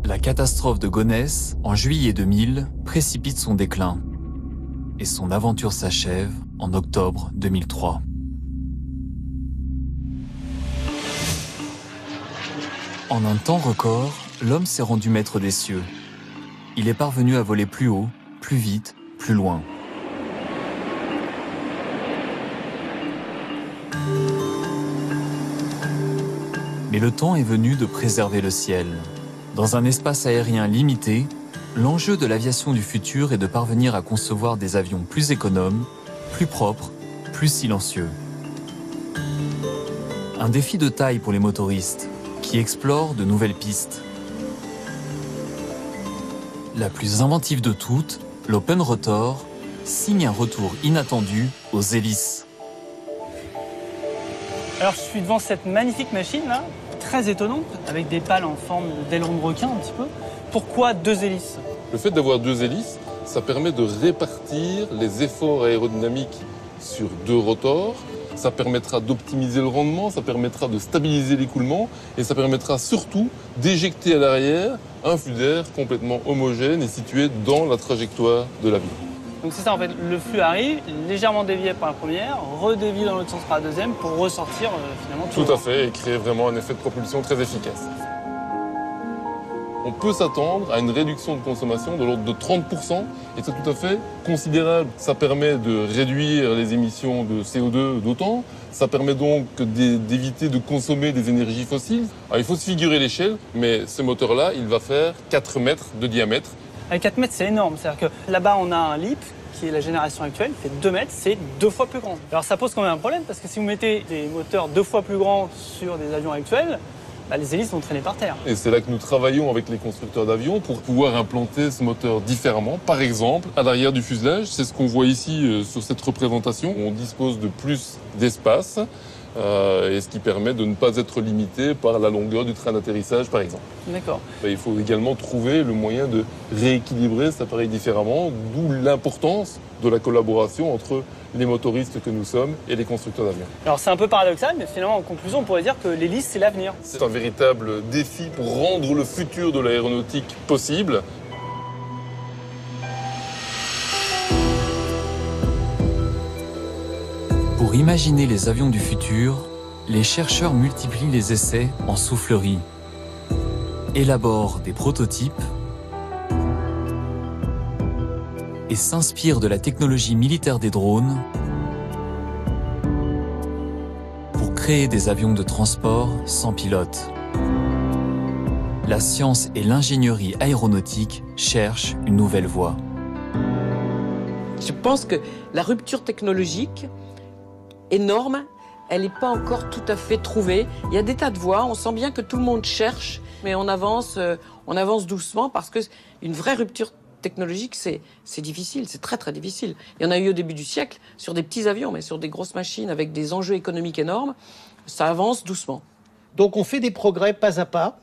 La catastrophe de Gonesse, en juillet 2000, précipite son déclin. Et son aventure s'achève en octobre 2003. En un temps record, l'homme s'est rendu maître des cieux. Il est parvenu à voler plus haut, plus vite, plus loin. Mais le temps est venu de préserver le ciel. Dans un espace aérien limité, l'enjeu de l'aviation du futur est de parvenir à concevoir des avions plus économes, plus propres, plus silencieux. Un défi de taille pour les motoristes, qui explorent de nouvelles pistes. La plus inventive de toutes, l'Open Rotor, signe un retour inattendu aux hélices. Alors je suis devant cette magnifique machine là, très étonnante, avec des pales en forme d'aileron de requin un petit peu. Pourquoi 2 hélices? Le fait d'avoir 2 hélices, ça permet de répartir les efforts aérodynamiques sur 2 rotors. Ça permettra d'optimiser le rendement, ça permettra de stabiliser l'écoulement et ça permettra surtout d'éjecter à l'arrière un flux d'air complètement homogène et situé dans la trajectoire de l'avion. Donc c'est ça en fait, le flux arrive, légèrement dévié par la première, redévié dans l'autre sens par la deuxième pour ressortir finalement tout à fait et créer vraiment un effet de propulsion très efficace. On peut s'attendre à une réduction de consommation de l'ordre de 30%, et c'est tout à fait considérable. Ça permet de réduire les émissions de CO2 d'autant, ça permet donc d'éviter de consommer des énergies fossiles. Alors, il faut se figurer l'échelle, mais ce moteur-là, il va faire 4 mètres de diamètre. Avec 4 mètres, c'est énorme. C'est-à-dire que là-bas, on a un LEAP, qui est la génération actuelle, fait 2 mètres, c'est 2 fois plus grand. Alors ça pose quand même un problème, parce que si vous mettez des moteurs 2 fois plus grands sur des avions actuels, les hélices vont traîner par terre. Et c'est là que nous travaillons avec les constructeurs d'avions pour pouvoir implanter ce moteur différemment. Par exemple, à l'arrière du fuselage, c'est ce qu'on voit ici sur cette représentation. On dispose de plus d'espace, et ce qui permet de ne pas être limité par la longueur du train d'atterrissage, par exemple. D'accord. Il faut également trouver le moyen de rééquilibrer cet appareil différemment, d'où l'importance de la collaboration entre les motoristes que nous sommes et les constructeurs d'avions. Alors c'est un peu paradoxal, mais finalement en conclusion on pourrait dire que l'hélice c'est l'avenir. C'est un véritable défi pour rendre le futur de l'aéronautique possible. Pour imaginer les avions du futur, les chercheurs multiplient les essais en soufflerie, élaborent des prototypes et s'inspirent de la technologie militaire des drones pour créer des avions de transport sans pilote. La science et l'ingénierie aéronautique cherchent une nouvelle voie. Je pense que la rupture technologique énorme, elle n'est pas encore tout à fait trouvée. Il y a des tas de voies, on sent bien que tout le monde cherche, mais on avance doucement parce que une vraie rupture technologique, c'est difficile, c'est très très difficile. Il y en a eu au début du siècle sur des petits avions, mais sur des grosses machines avec des enjeux économiques énormes, ça avance doucement. Donc on fait des progrès pas à pas.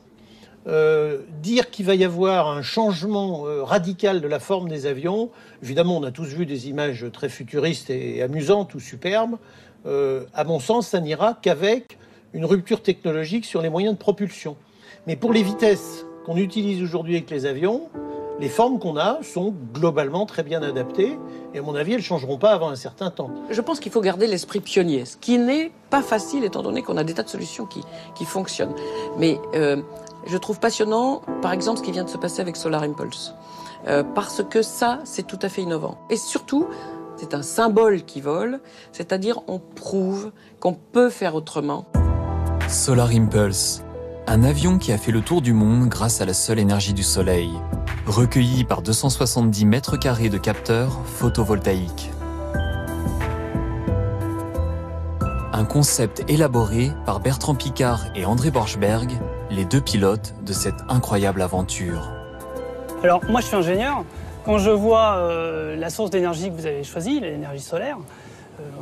Dire qu'il va y avoir un changement radical de la forme des avions, évidemment on a tous vu des images très futuristes et amusantes ou superbes, à mon sens ça n'ira qu'avec une rupture technologique sur les moyens de propulsion. Mais pour les vitesses qu'on utilise aujourd'hui avec les avions, les formes qu'on a sont globalement très bien adaptées et à mon avis elles ne changeront pas avant un certain temps. Je pense qu'il faut garder l'esprit pionnier, ce qui n'est pas facile étant donné qu'on a des tas de solutions qui fonctionnent. Mais je trouve passionnant, par exemple, ce qui vient de se passer avec Solar Impulse. Parce que ça, c'est tout à fait innovant. Et surtout, c'est un symbole qui vole, c'est-à-dire on prouve qu'on peut faire autrement. Solar Impulse, un avion qui a fait le tour du monde grâce à la seule énergie du soleil, recueilli par 270 mètres carrés de capteurs photovoltaïques. Un concept élaboré par Bertrand Piccard et André Borschberg, les deux pilotes de cette incroyable aventure. Alors moi je suis ingénieur, quand je vois la source d'énergie que vous avez choisie, l'énergie solaire,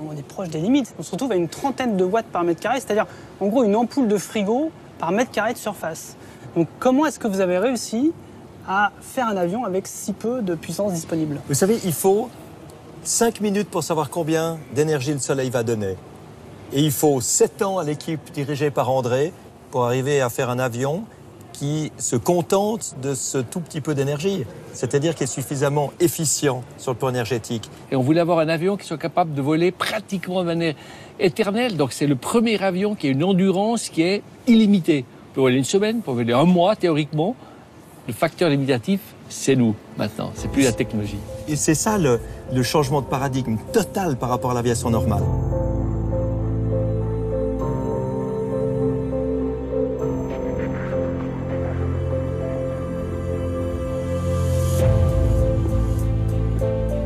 on est proche des limites. On se retrouve à une trentaine de watts par mètre carré, c'est-à-dire en gros une ampoule de frigo par mètre carré de surface. Donc comment est-ce que vous avez réussi à faire un avion avec si peu de puissance disponible? Vous savez, il faut 5 minutes pour savoir combien d'énergie le soleil va donner. Et il faut 7 ans à l'équipe dirigée par André pour arriver à faire un avion qui se contente de ce tout petit peu d'énergie, c'est-à-dire qui est suffisamment efficient sur le plan énergétique. Et on voulait avoir un avion qui soit capable de voler pratiquement de manière éternelle. Donc c'est le premier avion qui a une endurance qui est illimitée. On peut voler une semaine, on peut voler un mois théoriquement. Le facteur limitatif, c'est nous maintenant, c'est plus la technologie. Et c'est ça le changement de paradigme total par rapport à l'aviation normale.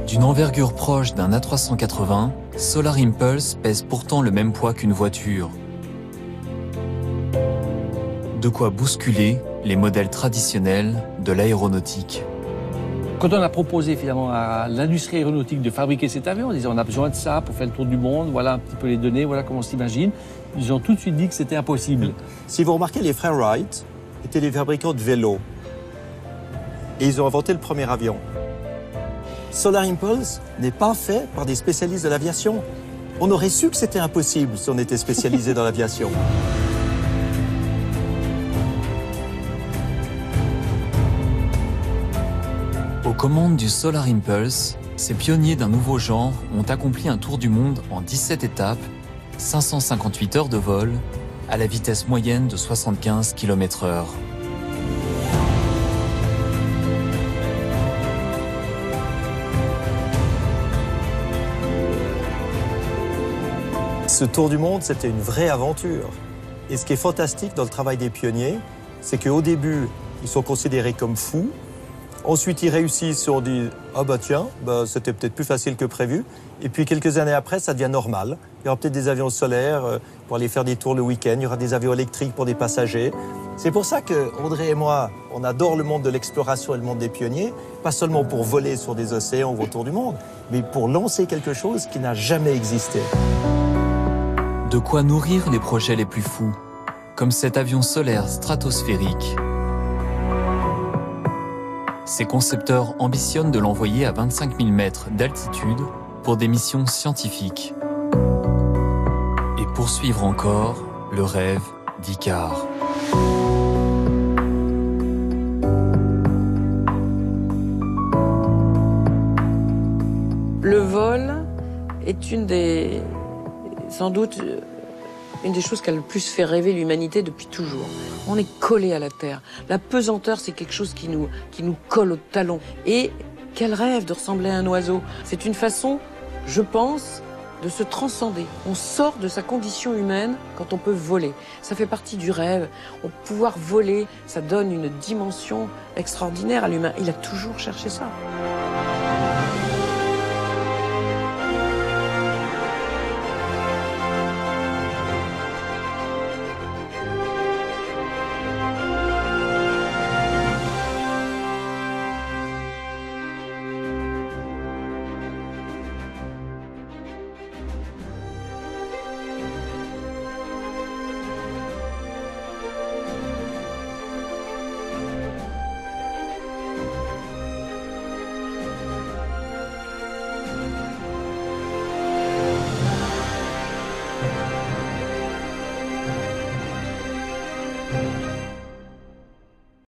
D'une envergure proche d'un A380, Solar Impulse pèse pourtant le même poids qu'une voiture. De quoi bousculer les modèles traditionnels de l'aéronautique. Quand on a proposé finalement à l'industrie aéronautique de fabriquer cet avion, on disait on a besoin de ça pour faire le tour du monde, voilà un petit peu les données, voilà comment on s'imagine, ils ont tout de suite dit que c'était impossible. Si vous remarquez, les frères Wright étaient des fabricants de vélos. Et ils ont inventé le premier avion. Solar Impulse n'est pas fait par des spécialistes de l'aviation. On aurait su que c'était impossible si on était spécialisé dans l'aviation. Aux commandes du Solar Impulse, ces pionniers d'un nouveau genre ont accompli un tour du monde en 17 étapes, 558 heures de vol, à la vitesse moyenne de 75 km/h. Ce tour du monde, c'était une vraie aventure. Et ce qui est fantastique dans le travail des pionniers, c'est qu'au début, ils sont considérés comme fous. Ensuite, ils réussissent et on dit « Ah bah tiens, c'était peut-être plus facile que prévu ». Et puis quelques années après, ça devient normal. Il y aura peut-être des avions solaires pour aller faire des tours le week-end. Il y aura des avions électriques pour des passagers. C'est pour ça que Audrey et moi, on adore le monde de l'exploration et le monde des pionniers. Pas seulement pour voler sur des océans ou autour du monde, mais pour lancer quelque chose qui n'a jamais existé. De quoi nourrir les projets les plus fous, comme cet avion solaire stratosphérique. Ces concepteurs ambitionnent de l'envoyer à 25 000 mètres d'altitude pour des missions scientifiques. Et poursuivre encore le rêve d'Icare. Le vol est sans doute une des choses qui a le plus fait rêver l'humanité depuis toujours. On est collé à la terre. La pesanteur, c'est quelque chose qui nous colle au talon. Et quel rêve de ressembler à un oiseau. C'est une façon, je pense, de se transcender. On sort de sa condition humaine quand on peut voler. Ça fait partie du rêve. Pouvoir voler, ça donne une dimension extraordinaire à l'humain. Il a toujours cherché ça.